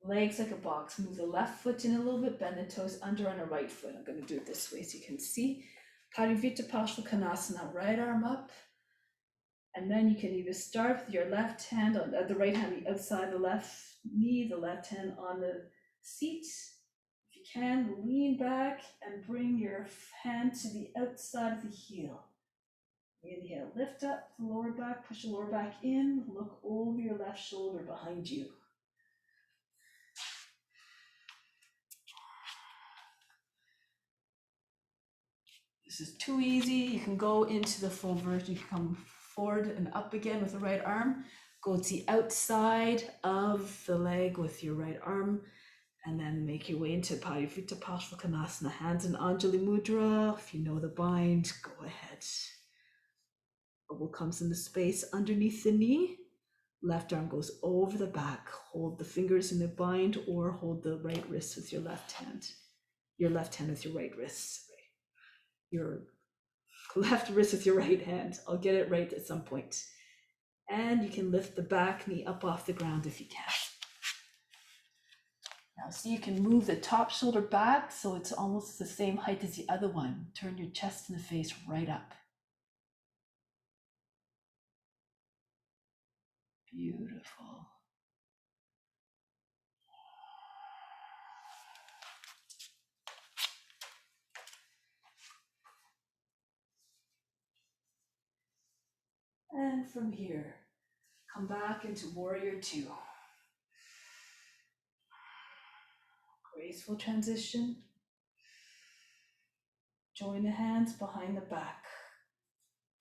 Legs like a box. Move the left foot in a little bit, bend the toes under on the right foot. I'm going to do it this way so you can see. Parivita Parsvakonasana, right arm up. And then you can either start with your left hand, on the right hand outside the left knee, the left hand on the seat. If you can, lean back and bring your hand to the outside of the heel. Inhale, lift up the lower back, push the lower back in, look over your left shoulder behind you. This is too easy. You can go into the full version. You can come forward and up again with the right arm. Go to the outside of the leg with your right arm, and then make your way into Parivita Parsvakonasana. Hands in Anjali Mudra. If you know the bind, go ahead. Elbow comes in the space underneath the knee. Left arm goes over the back. Hold the fingers in the bind or hold the right wrist with your left hand. Your left hand with your right wrist. Your left wrist with your right hand. I'll get it right at some point. And you can lift the back knee up off the ground if you can. Now, see, you can move the top shoulder back so it's almost the same height as the other one. Turn your chest and the face right up. Beautiful. And from here, come back into Warrior Two. Graceful transition. Join the hands behind the back.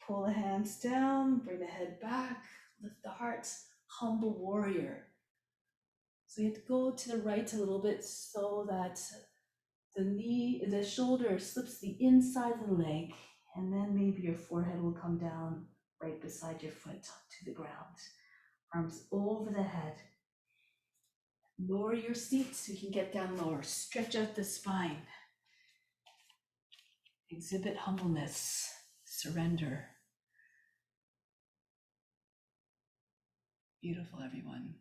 Pull the hands down, bring the head back, lift the heart, humble warrior. So you have to go to the right a little bit so that the shoulder slips the inside of the leg, and then maybe your forehead will come down right beside your foot to the ground. Arms over the head. Lower your seat so you can get down lower. Stretch out the spine. Exhibit humbleness, surrender. Beautiful, everyone.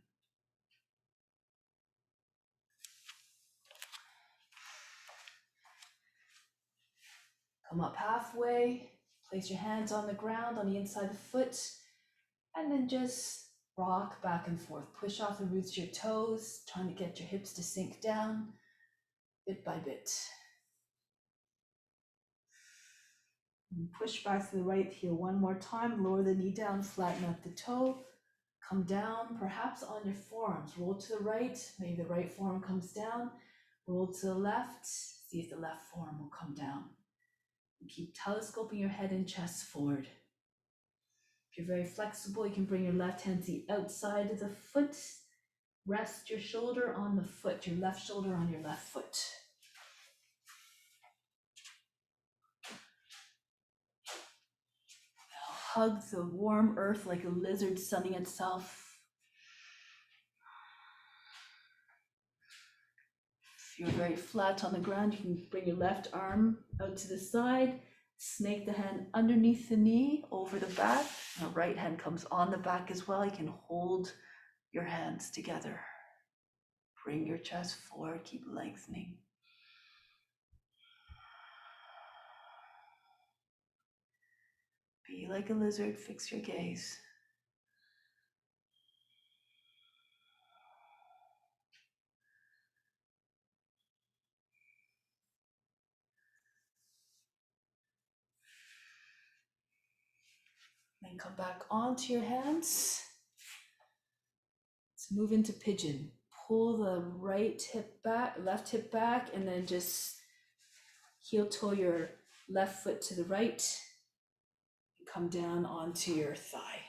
Come up halfway, Place your hands on the ground on the inside of the foot, and then just rock back and forth. Push off the roots of your toes, trying to get your hips to sink down bit by bit. And push back to the right heel one more time. Lower the knee down, flatten out the toe. Come down, perhaps on your forearms. Roll to the right, maybe the right forearm comes down. Roll to the left, see if the left forearm will come down. And keep telescoping your head and chest forward. If you're very flexible, you can bring your left hand to the outside of the foot. Rest your shoulder on the foot, your left shoulder on your left foot. Now hug the warm earth like a lizard sunning itself. If you're very flat on the ground, you can bring your left arm out to the side, snake the hand underneath the knee, over the back. The right hand comes on the back as well. You can hold your hands together. Bring your chest forward, keep lengthening. Be like a lizard, fix your gaze. Then come back onto your hands. Let's move into pigeon. Pull the right hip back, left hip back, and then just heel toe your left foot to the right. And come down onto your thigh.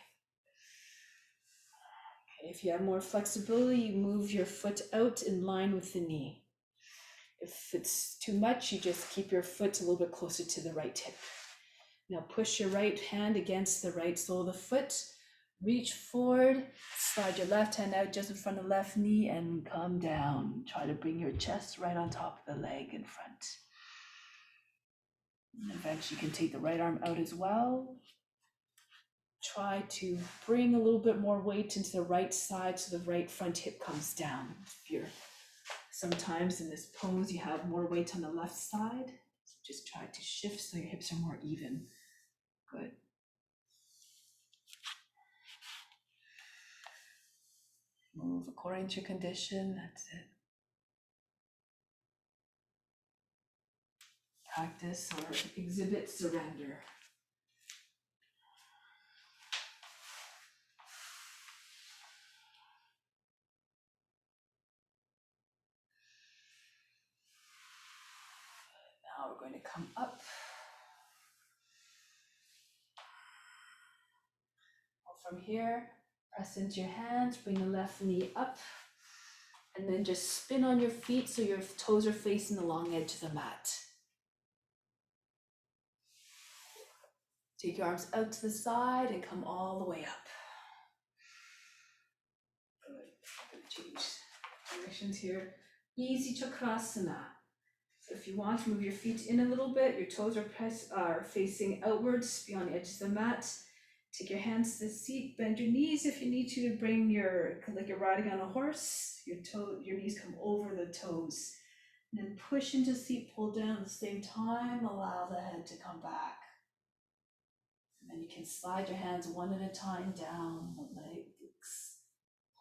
Okay, if you have more flexibility, you move your foot out in line with the knee. If it's too much, you just keep your foot a little bit closer to the right hip. Now push your right hand against the right sole of the foot. Reach forward, slide your left hand out just in front of the left knee and come down. Try to bring your chest right on top of the leg in front. And eventually you can take the right arm out as well. Try to bring a little bit more weight into the right side so the right front hip comes down. If you're sometimes in this pose, you have more weight on the left side. So just try to shift so your hips are more even. Good. Move according to your condition. That's it. Practice or exhibit surrender. Now we're going to come up. From here, press into your hands, bring the left knee up, and then just spin on your feet so your toes are facing the long edge of the mat. Take your arms out to the side and come all the way up. Good. I'm going to change directions here. Easy Chakrasana. So if you want to move your feet in a little bit, your toes are facing outwards, beyond the edge of the mat. Take your hands to the seat, bend your knees if you need to bring like you're riding on a horse, your knees come over the toes. And then push into the seat, pull down at the same time, allow the head to come back. And then you can slide your hands one at a time down the legs.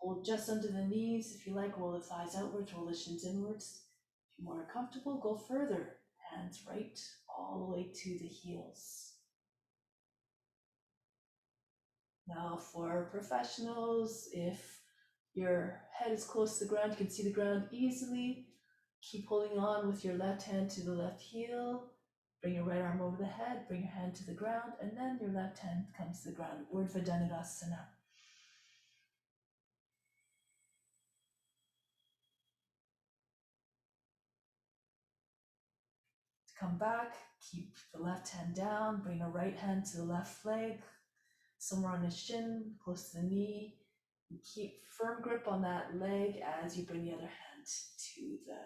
Hold just under the knees if you like, roll the thighs outwards, roll the shins inwards. If you're more comfortable, go further. Hands right all the way to the heels. Now for professionals, if your head is close to the ground, you can see the ground easily. Keep holding on with your left hand to the left heel. Bring your right arm over the head, bring your hand to the ground, and then your left hand comes to the ground. Urdhva Dhanurasana. To come back, keep the left hand down, bring the right hand to the left leg, somewhere on the shin, close to the knee. And keep firm grip on that leg as you bring the other hand to the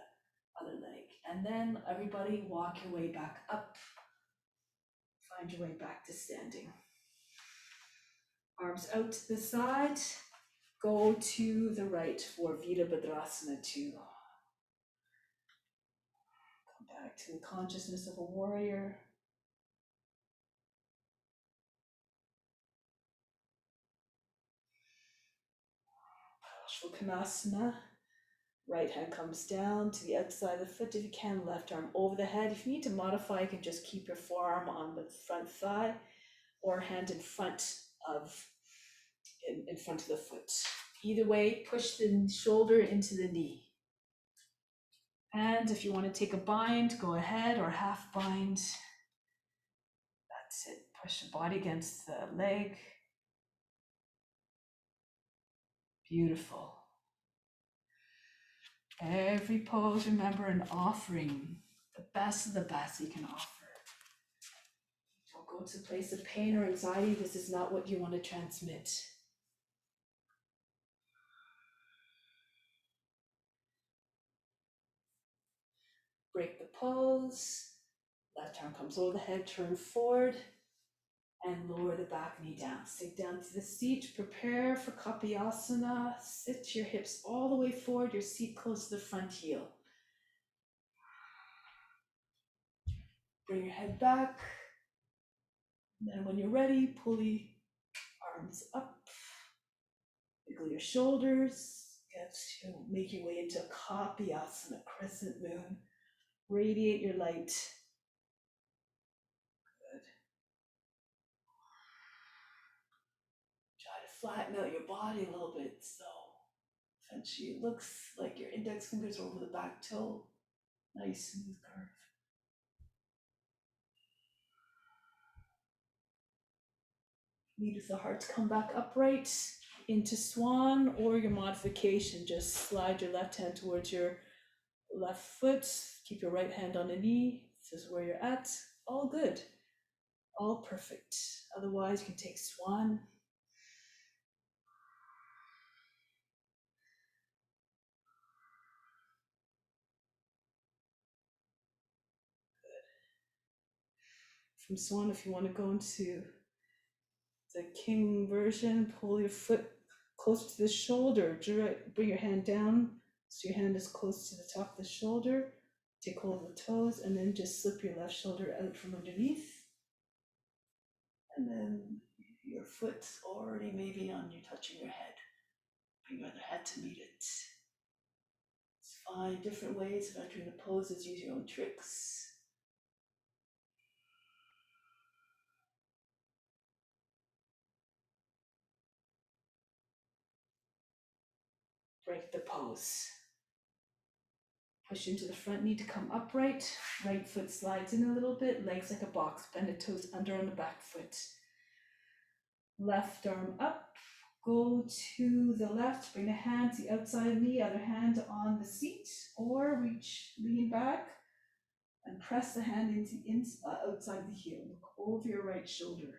other leg. And then everybody walk your way back up. Find your way back to standing. Arms out to the side. Go to the right for Virabhadrasana 2. Come back to the consciousness of a warrior. Paschimottanasana. Right hand comes down to the outside of the foot if you can, left arm over the head. If you need to modify, you can just keep your forearm on the front thigh or hand in front of the foot. Either way, push the shoulder into the knee. And if you want to take a bind, go ahead, or half bind. That's it. Push the body against the leg. Beautiful. Every pose, remember, an offering, the best of the best you can offer. Don't go to a place of pain or anxiety. This is not what you want to transmit. Break the pose. Left arm comes over the head, turn forward, and lower the back knee down. Sink down to the seat. Prepare for Kapayasana. Sit your hips all the way forward, your seat close to the front heel. Bring your head back. And then when you're ready, pull the arms up. Wiggle your shoulders. Get to make your way into Kapayasana, crescent moon. Radiate your light. Good. Try to flatten out your body a little bit so eventually it looks like your index fingers are over the back toe. Nice smooth curve. Meet with the heart to come back upright into swan, or your modification, just slide your left hand towards your left foot, keep your right hand on the knee. This is where you're at. All good, all perfect. Otherwise, you can take swan. From swan, if you want to go into the king version, pull your foot close to the shoulder. Bring your hand down so your hand is close to the top of the shoulder. Take hold of the toes and then just slip your left shoulder out from underneath. And then your foot already maybe on you touching your head. Bring your other head to meet it. It's fine. Different ways of entering the poses. Use your own tricks. Break the pose. Push into the front knee to come upright. Right foot slides in a little bit. Legs like a box. Bend the toes under on the back foot. Left arm up. Go to the left. Bring the hand to the outside of the knee. Other hand on the seat. Or lean back and press the hand outside the heel. Look over your right shoulder.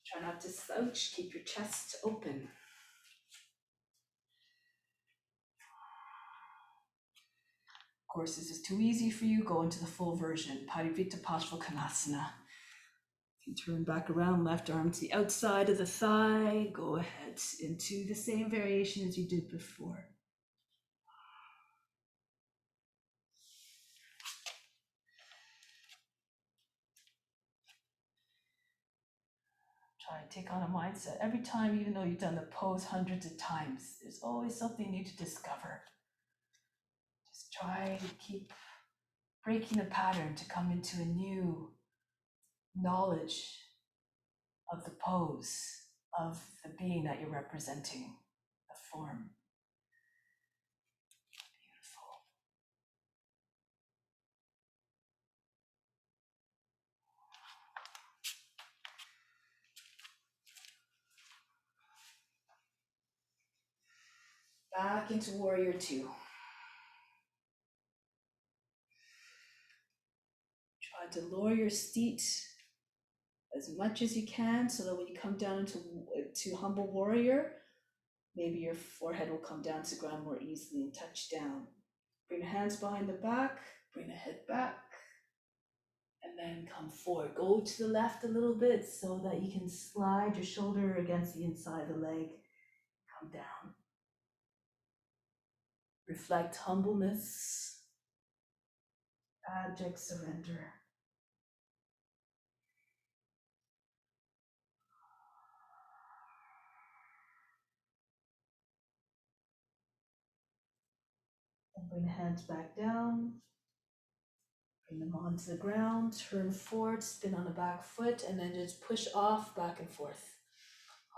Try not to slouch. Keep your chest open. Of course, this is too easy for you. Go into the full version. Parivritta Paschimottanasana. You turn back around, left arm to the outside of the thigh. Go ahead into the same variation as you did before. Try and take on a mindset. Every time, even though you've done the pose hundreds of times, there's always something new to discover. Just try to keep breaking the pattern to come into a new knowledge of the pose, of the being that you're representing, the form. Beautiful. Back into warrior two. Try to lower your seat as much as you can so that when you come down to humble warrior, maybe your forehead will come down to the ground more easily and touch down. Bring the hands behind the back, bring the head back, and then come forward. Go to the left a little bit so that you can slide your shoulder against the inside of the leg. Come down. Reflect humbleness, abject surrender. Bring the hands back down. Bring them onto the ground. Turn forward, spin on the back foot, and then just push off, back and forth,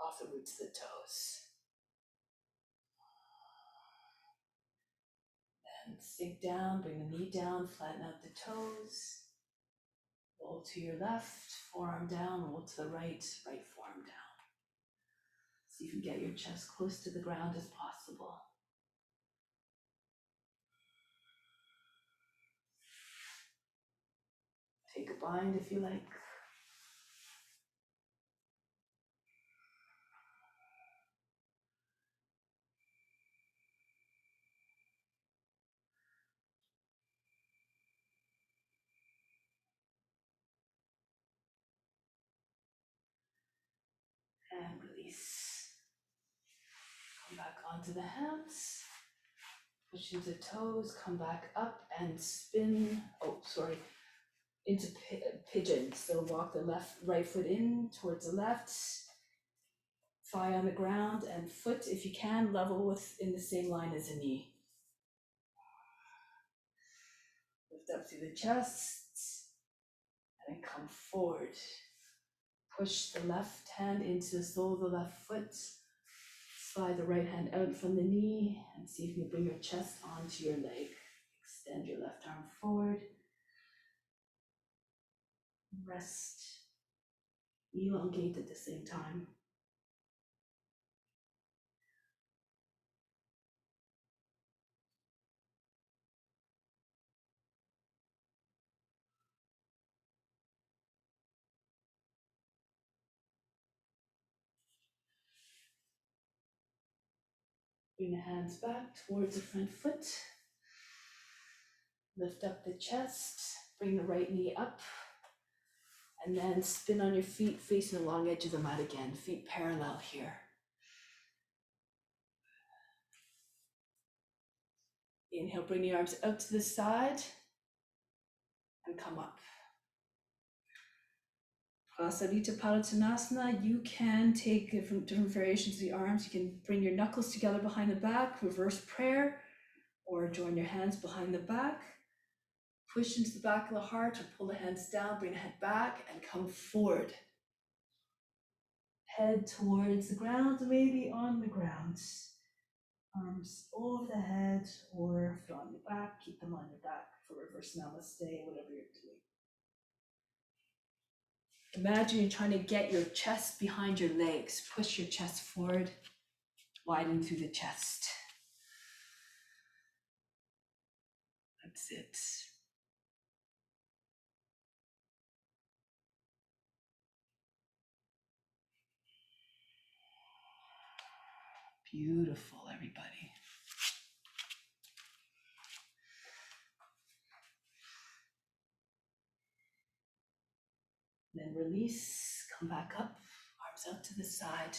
off the roots of the toes. And sink down, bring the knee down, flatten out the toes. Roll to your left, forearm down, roll to the right, right forearm down. See if you can get your chest close to the ground as possible. Take a bind if you like. And release. Come back onto the hands. Push into toes, come back up and spin. Into pigeon. So walk the right foot in towards the left. Thigh on the ground and foot, if you can, level within the same line as the knee. Lift up through the chest and then come forward. Push the left hand into the sole of the left foot. Slide the right hand out from the knee and see if you can bring your chest onto your leg. Extend your left arm forward. Rest. Elongate at the same time. Bring the hands back towards the front foot. Lift up the chest. Bring the right knee up. And then spin on your feet, facing the long edge of the mat again. Feet parallel here. Inhale, bring the arms out to the side and come up. Prasarita Padottanasana, you can take different variations of the arms. You can bring your knuckles together behind the back, reverse prayer, or join your hands behind the back. Push into the back of the heart or pull the hands down, bring the head back and come forward. Head towards the ground, maybe on the ground. Arms over the head, or if you're on your back, keep them on your back for reverse namaste, whatever you're doing. Imagine you're trying to get your chest behind your legs. Push your chest forward, widen through the chest. That's it. Beautiful, everybody. Then release, come back up, arms out to the side.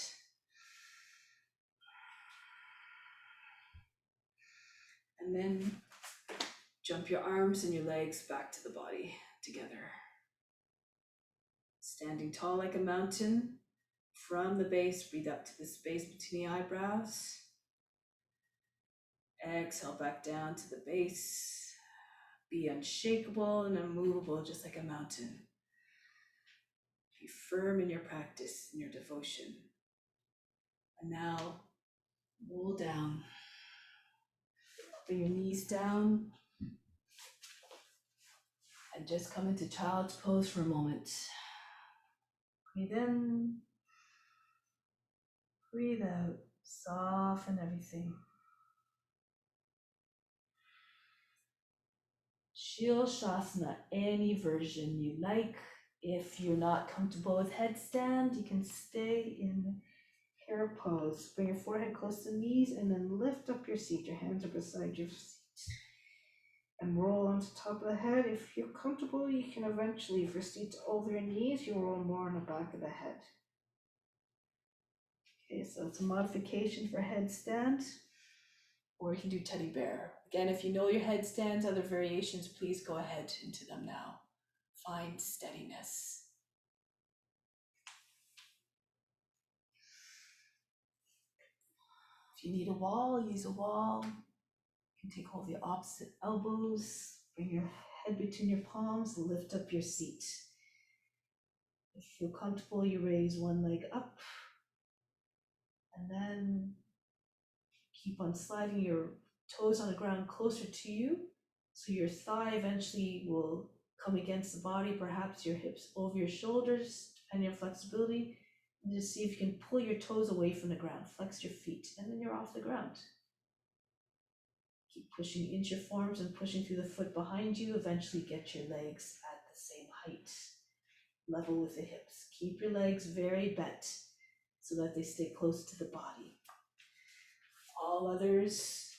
And then jump your arms and your legs back to the body together. Standing tall like a mountain. From the base, breathe up to the space between the eyebrows. Exhale back down to the base. Be unshakable and immovable, just like a mountain. Be firm in your practice, in your devotion. And now, roll down. Bring your knees down. And just come into child's pose for a moment. Breathe in. Breathe out. Soften everything. Shilshasana, any version you like. If you're not comfortable with headstand, you can stay in hare pose. Bring your forehead close to the knees and then lift up your seat. Your hands are beside your seat. And roll onto top of the head. If you're comfortable, you can eventually, if your seat's over your knees, you roll more on the back of the head. Okay, so it's a modification for headstand. Or you can do teddy bear. Again, if you know your headstands, other variations, please go ahead into them now. Find steadiness. If you need a wall, use a wall. You can take hold of your opposite elbows, bring your head between your palms, lift up your seat. If you feel comfortable, you raise one leg up and then keep on sliding your toes on the ground closer to you. So your thigh eventually will come against the body, perhaps your hips over your shoulders, depending on flexibility. And just see if you can pull your toes away from the ground, flex your feet, and then you're off the ground. Keep pushing into your forearms and pushing through the foot behind you. Eventually get your legs at the same height, level with the hips. Keep your legs very bent so that they stay close to the body. All others,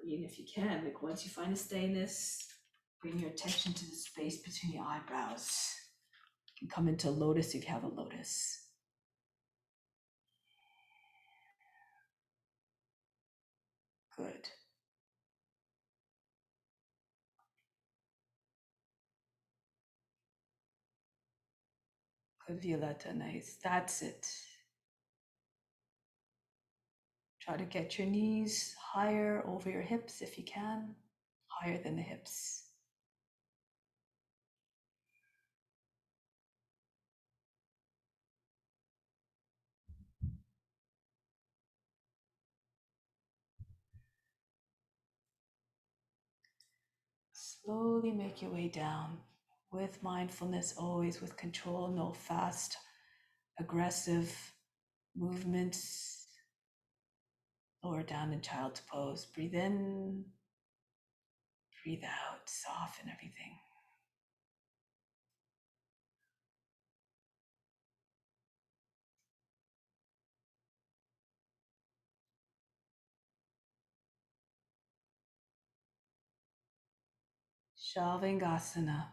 even if you can, like once you find a steadiness, bring your attention to the space between your eyebrows. You can come into lotus if you have a lotus. Good. Good, Violetta, nice. That's it. Try to get your knees higher over your hips if you can, higher than the hips. Slowly make your way down with mindfulness, always with control, no fast, aggressive movements. Lower down in child's pose. Breathe in, breathe out, soften everything. Shalvingasana.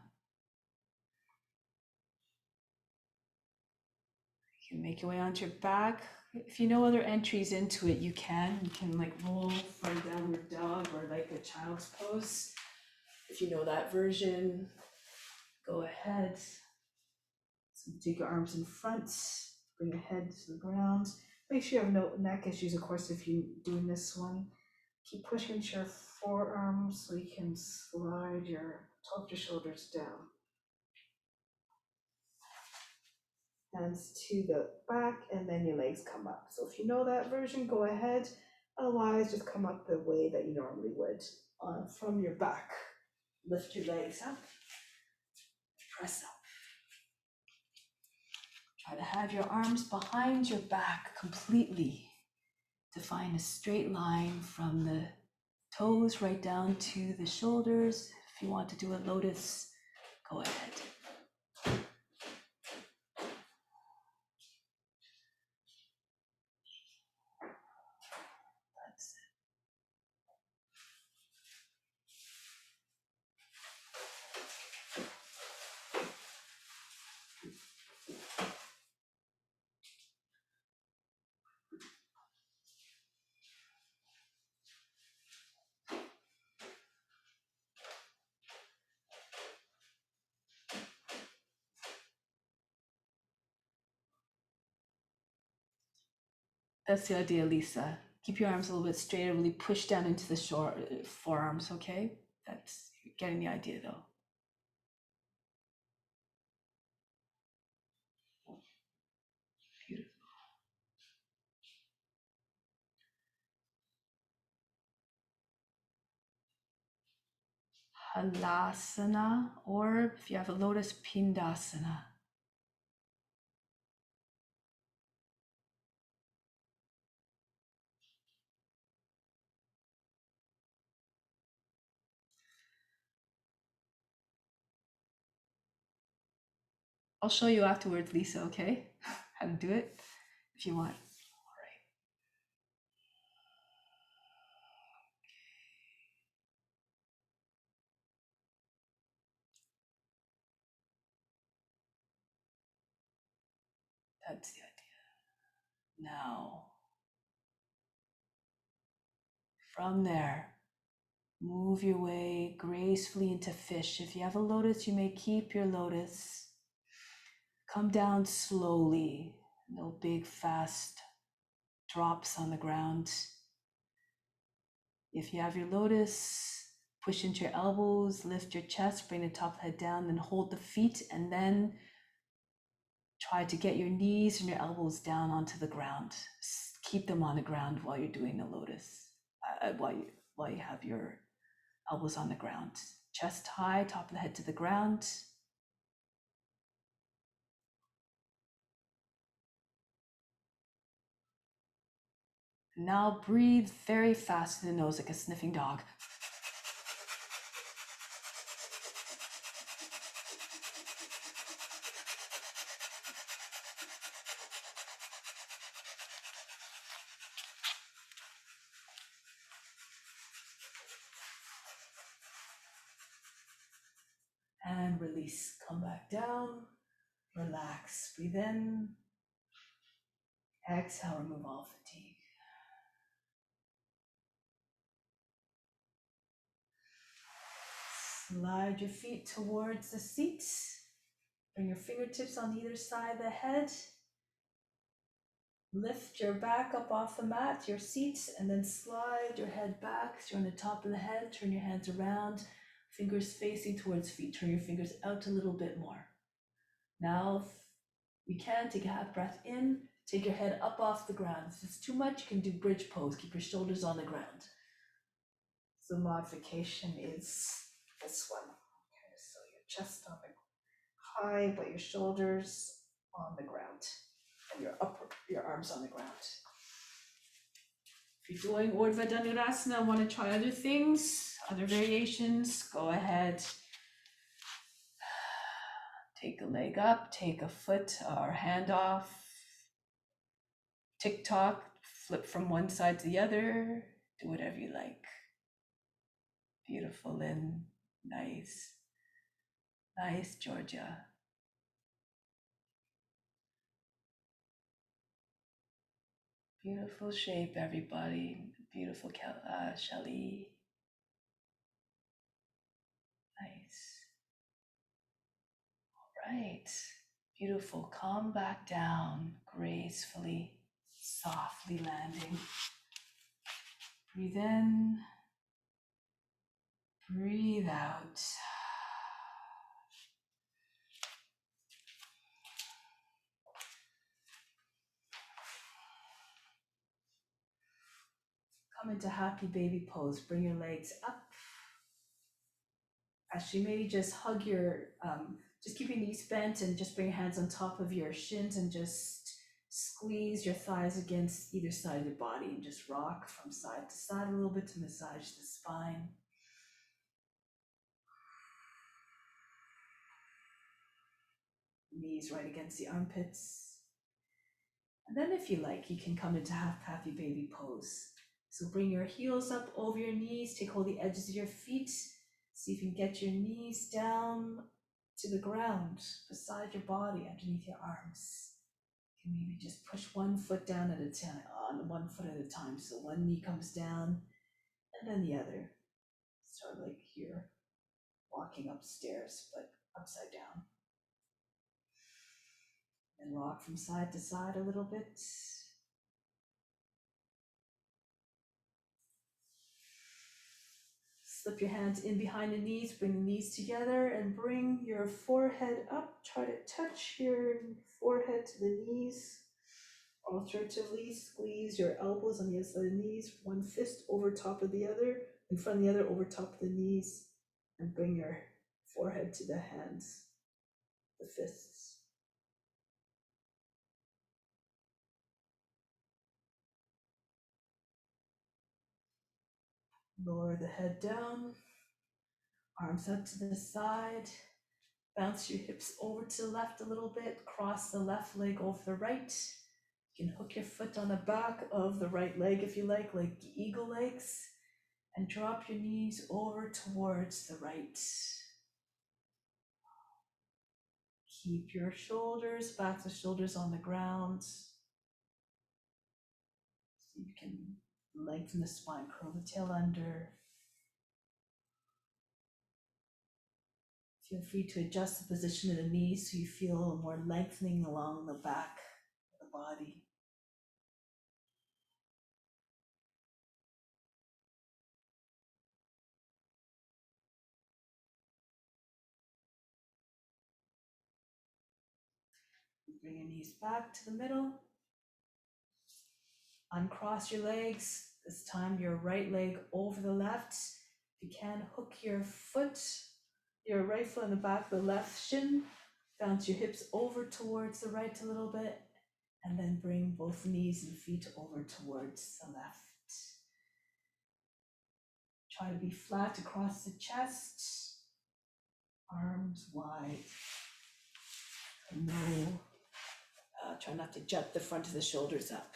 You can make your way onto your back. If you know other entries into it, you can. You can like roll for a downward dog or like a child's pose. If you know that version, go ahead. So take your arms in front, bring your head to the ground. Make sure you have no neck issues, of course, if you're doing this one. Keep pushing into your forearms so you can slide your top of your shoulders down. Hands to the back, and then your legs come up. So if you know that version, go ahead. Otherwise, just come up the way that you normally would from your back. Lift your legs up, press up. Try to have your arms behind your back completely to find a straight line from the toes right down to the shoulders. If you want to do a lotus, go ahead. That's it. That's the idea, Lisa. Keep your arms a little bit straighter, really push down into the forearms, okay? That's you're getting the idea though. Beautiful. Halasana, or if you have a lotus, Pindasana. I'll show you afterwards, Lisa, okay? How to do it if you want. All right. That's the idea. Now, from there, move your way gracefully into fish. If you have a lotus, you may keep your lotus. Come down slowly, no big fast drops on the ground. If you have your lotus, push into your elbows, lift your chest, bring the top of the head down, then hold the feet, and then try to get your knees and your elbows down onto the ground. Keep them on the ground while you're doing the lotus, while you have your elbows on the ground. Chest high, top of the head to the ground. Now breathe very fast through the nose like a sniffing dog. And release. Come back down. Relax. Breathe in. Exhale. Remove all fatigue. Slide your feet towards the seat. Bring your fingertips on either side of the head. Lift your back up off the mat, your seat, and then slide your head back. So you're on the top of the head. Turn your hands around. Fingers facing towards feet. Turn your fingers out a little bit more. Now, if you can, take a half breath in. Take your head up off the ground. If it's too much, you can do bridge pose. Keep your shoulders on the ground. So modification is this one. Okay, so your chest on the high, but your shoulders on the ground, and your arms on the ground. If you're doing Urdhva Dhanurasana, want to try other things, other variations, go ahead. Take a leg up, take a foot or hand off. TikTok, flip from one side to the other. Do whatever you like. Beautiful, Lynn. Nice. Nice, Georgia. Beautiful shape, everybody. Beautiful, Shelly. Nice. All right. Beautiful. Come back down gracefully, softly landing. Breathe in. Breathe out. Come into happy baby pose. Bring your legs up. Actually, maybe just hug just keep your knees bent and just bring your hands on top of your shins and just squeeze your thighs against either side of your body and just rock from side to side a little bit to massage the spine. Knees right against the armpits. And then if you like, you can come into happy baby pose. So bring your heels up over your knees, take hold of the edges of your feet. See if you can get your knees down to the ground beside your body, underneath your arms. You can maybe just push one foot down at a time, on one foot at a time. So one knee comes down and then the other. Sort of like you're walking upstairs, but upside down. And rock from side to side a little bit. Slip your hands in behind the knees, bring the knees together and bring your forehead up. Try to touch your forehead to the knees. Alternatively, squeeze your elbows on the outside of the knees, one fist over top of the other, in front of the other over top of the knees, and bring your forehead to the hands, the fists. Lower the head down, arms out to the side. Bounce your hips over to the left a little bit, cross the left leg over the right. You can hook your foot on the back of the right leg if you like eagle legs, and drop your knees over towards the right. Keep your shoulders, backs of shoulders on the ground. So you can lengthen the spine, curl the tail under. Feel free to adjust the position of the knees so you feel more lengthening along the back of the body. Bring your knees back to the middle. Uncross your legs. This time your right leg over the left. If you can, hook your foot, your right foot on the back of the left shin. Bounce your hips over towards the right a little bit. And then bring both knees and feet over towards the left. Try to be flat across the chest. Arms wide. No. Try not to jut the front of the shoulders up.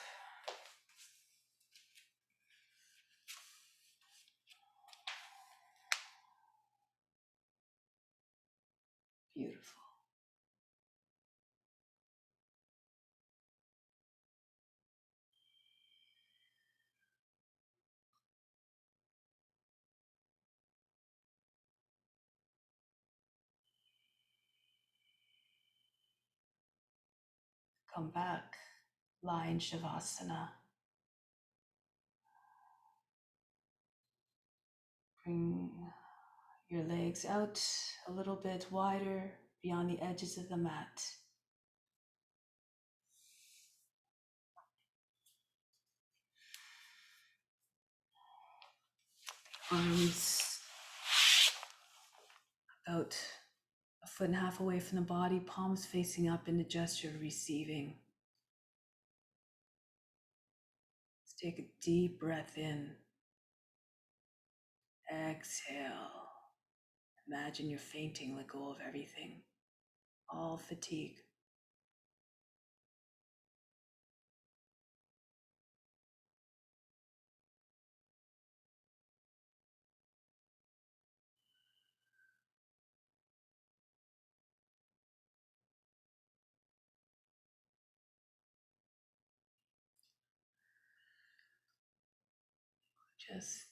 Beautiful. Come back. Lie in Shavasana. Bring your legs out a little bit wider beyond the edges of the mat. Arms about a foot and a half away from the body, palms facing up in the gesture of receiving. Let's take a deep breath in. Exhale. Imagine you're fainting, let go of everything, all fatigue. Just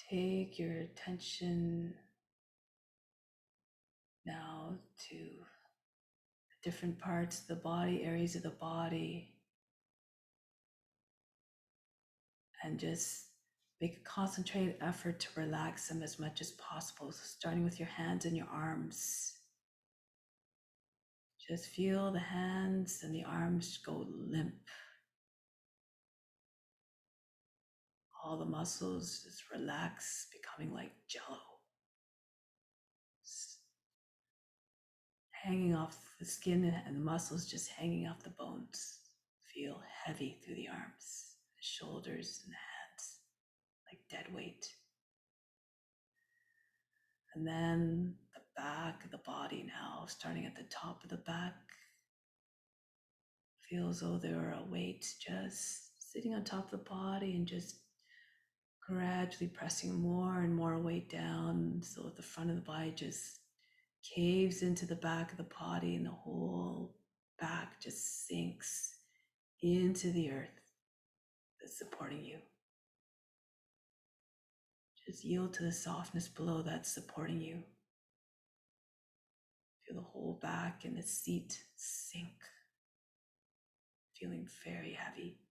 take your attention now to different parts of the body, areas of the body, and just make a concentrated effort to relax them as much as possible. So starting with your hands and your arms. Just feel the hands and the arms go limp. All the muscles just relax, becoming like jello. Hanging off the skin and the muscles just hanging off the bones. Feel heavy through the arms, the shoulders, and the hands, like dead weight. And then the back of the body now, starting at the top of the back. Feels as though there are a weight just sitting on top of the body and just gradually pressing more and more weight down so that the front of the body just caves into the back of the body and the whole back just sinks into the earth that's supporting you. Just yield to the softness below that's supporting you. Feel the whole back and the seat sink, feeling very heavy.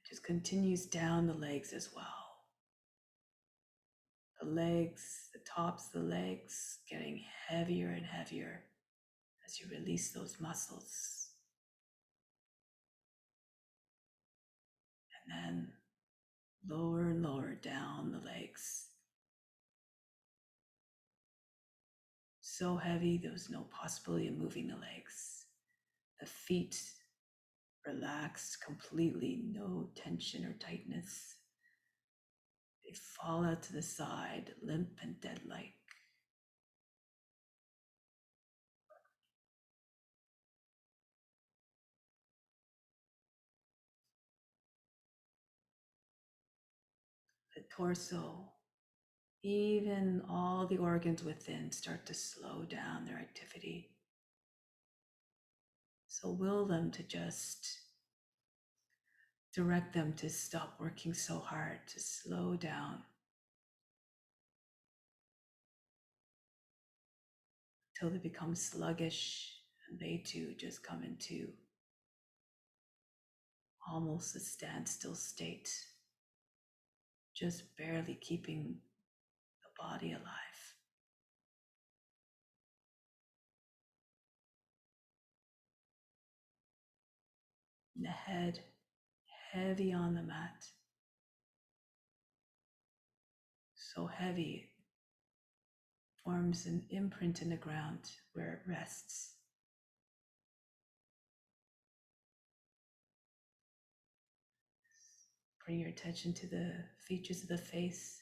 It just continues down the legs as well. The legs, the tops of the legs getting heavier and heavier as you release those muscles. And then lower and lower down the legs. So heavy, there was no possibility of moving the legs. The feet relaxed completely, no tension or tightness. They fall out to the side, limp and dead-like. The torso, even all the organs within start to slow down their activity. So will them to just direct them to stop working so hard, to slow down until they become sluggish and they too just come into almost a standstill state, just barely keeping the body alive. And the head heavy on the mat. So heavy it forms an imprint in the ground where it rests. Bring your attention to the features of the face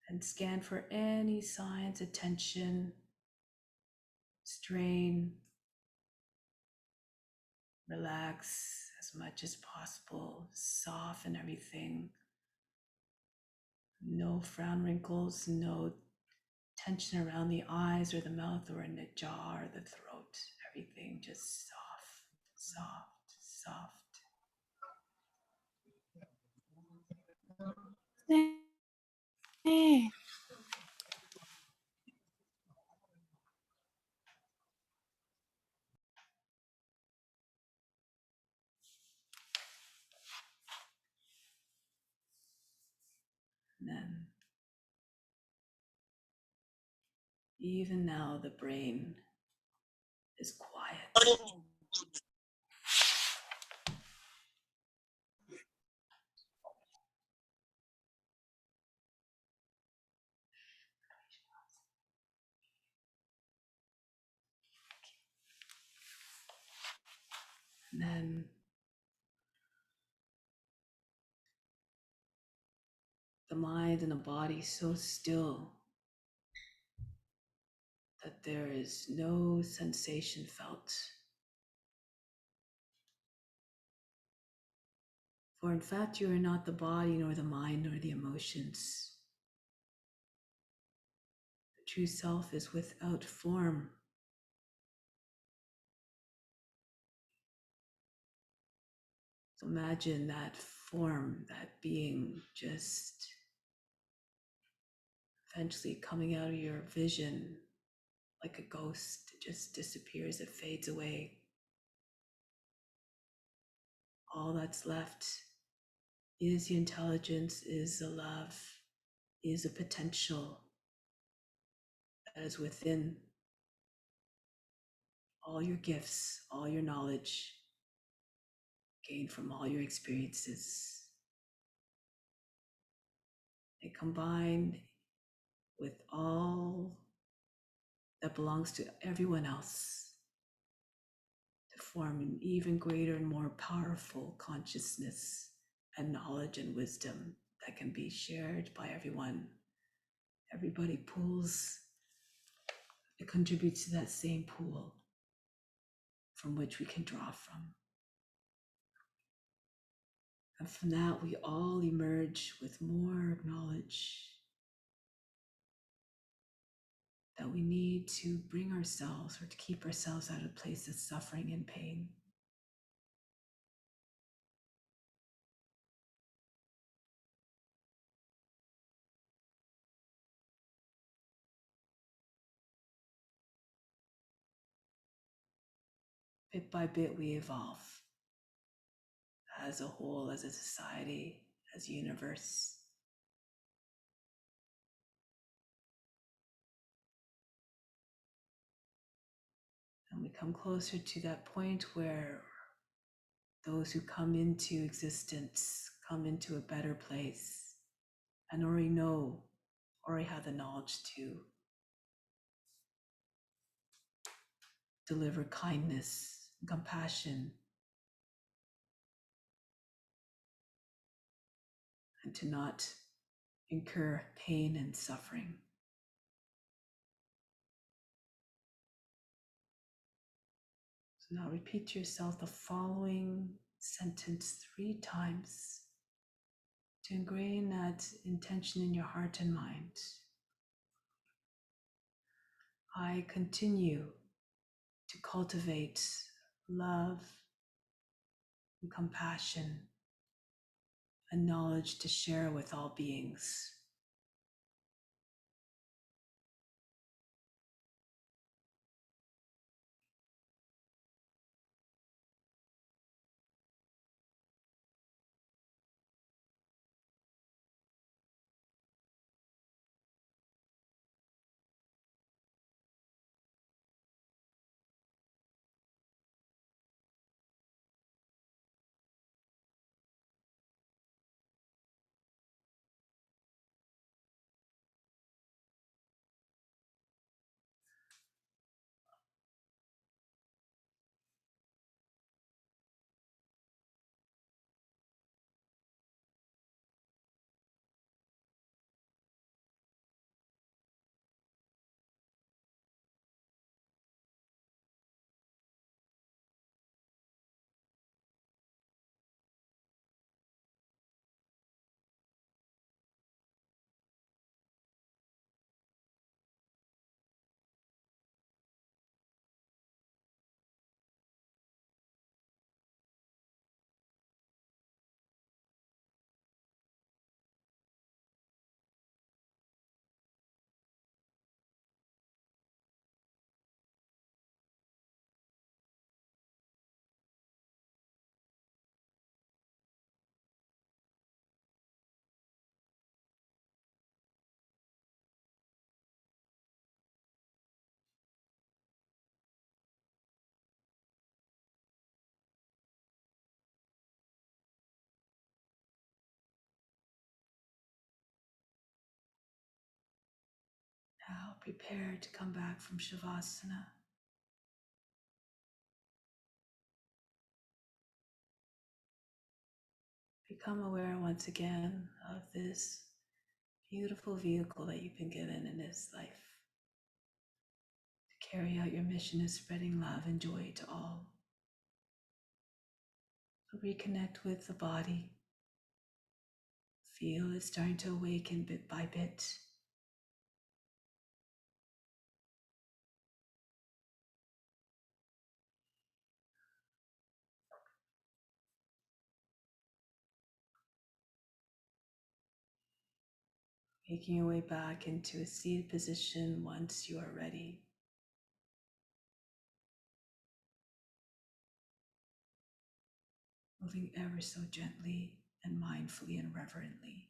and scan for any signs of tension, strain. Relax as much as possible, soften everything. No frown wrinkles, no tension around the eyes or the mouth or in the jaw or the throat. Everything just soft, soft, soft. And then, even now, the brain is quiet. And then the mind and the body so still that there is no sensation felt. For in fact, you are not the body, nor the mind, nor the emotions. The true self is without form. So imagine that form, that being just eventually coming out of your vision like a ghost. It just disappears, it fades away. All that's left is the intelligence, is the love, is the potential that is within all your gifts, all your knowledge gained from all your experiences. They combine with all that belongs to everyone else to form an even greater and more powerful consciousness and knowledge and wisdom that can be shared by everyone. Everybody pulls, it contributes to that same pool from which we can draw from. And from that, we all emerge with more knowledge that we need to bring ourselves or to keep ourselves out of places of suffering and pain. Bit by bit, we evolve as a whole, as a society, as a universe. And we come closer to that point where those who come into existence come into a better place and already know, already have the knowledge to deliver kindness, compassion, and to not incur pain and suffering. So now repeat to yourself the following sentence 3 times to ingrain that intention in your heart and mind. I continue to cultivate love and compassion and knowledge to share with all beings. Prepare to come back from Shavasana. Become aware once again of this beautiful vehicle that you've been given in this life to carry out your mission of spreading love and joy to all. So reconnect with the body. Feel it starting to awaken bit by bit. Making your way back into a seated position once you are ready. Moving ever so gently and mindfully and reverently.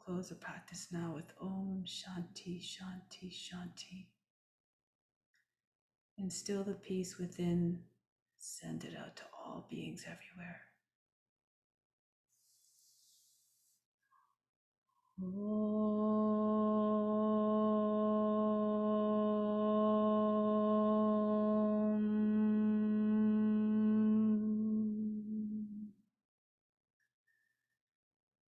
We'll close the practice now with Om Shanti Shanti Shanti. Instill the peace within, send it out to all beings everywhere. Om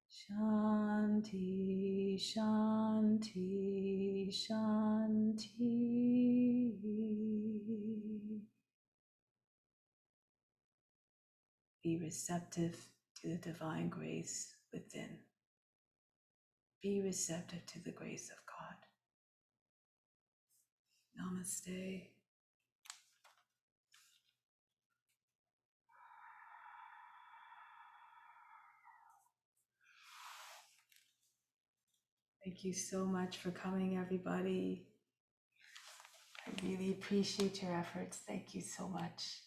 Shanti Shanti Shanti. Be receptive to the divine grace within. Be receptive to the grace of God. Namaste. Thank you so much for coming, everybody. I really appreciate your efforts. Thank you so much.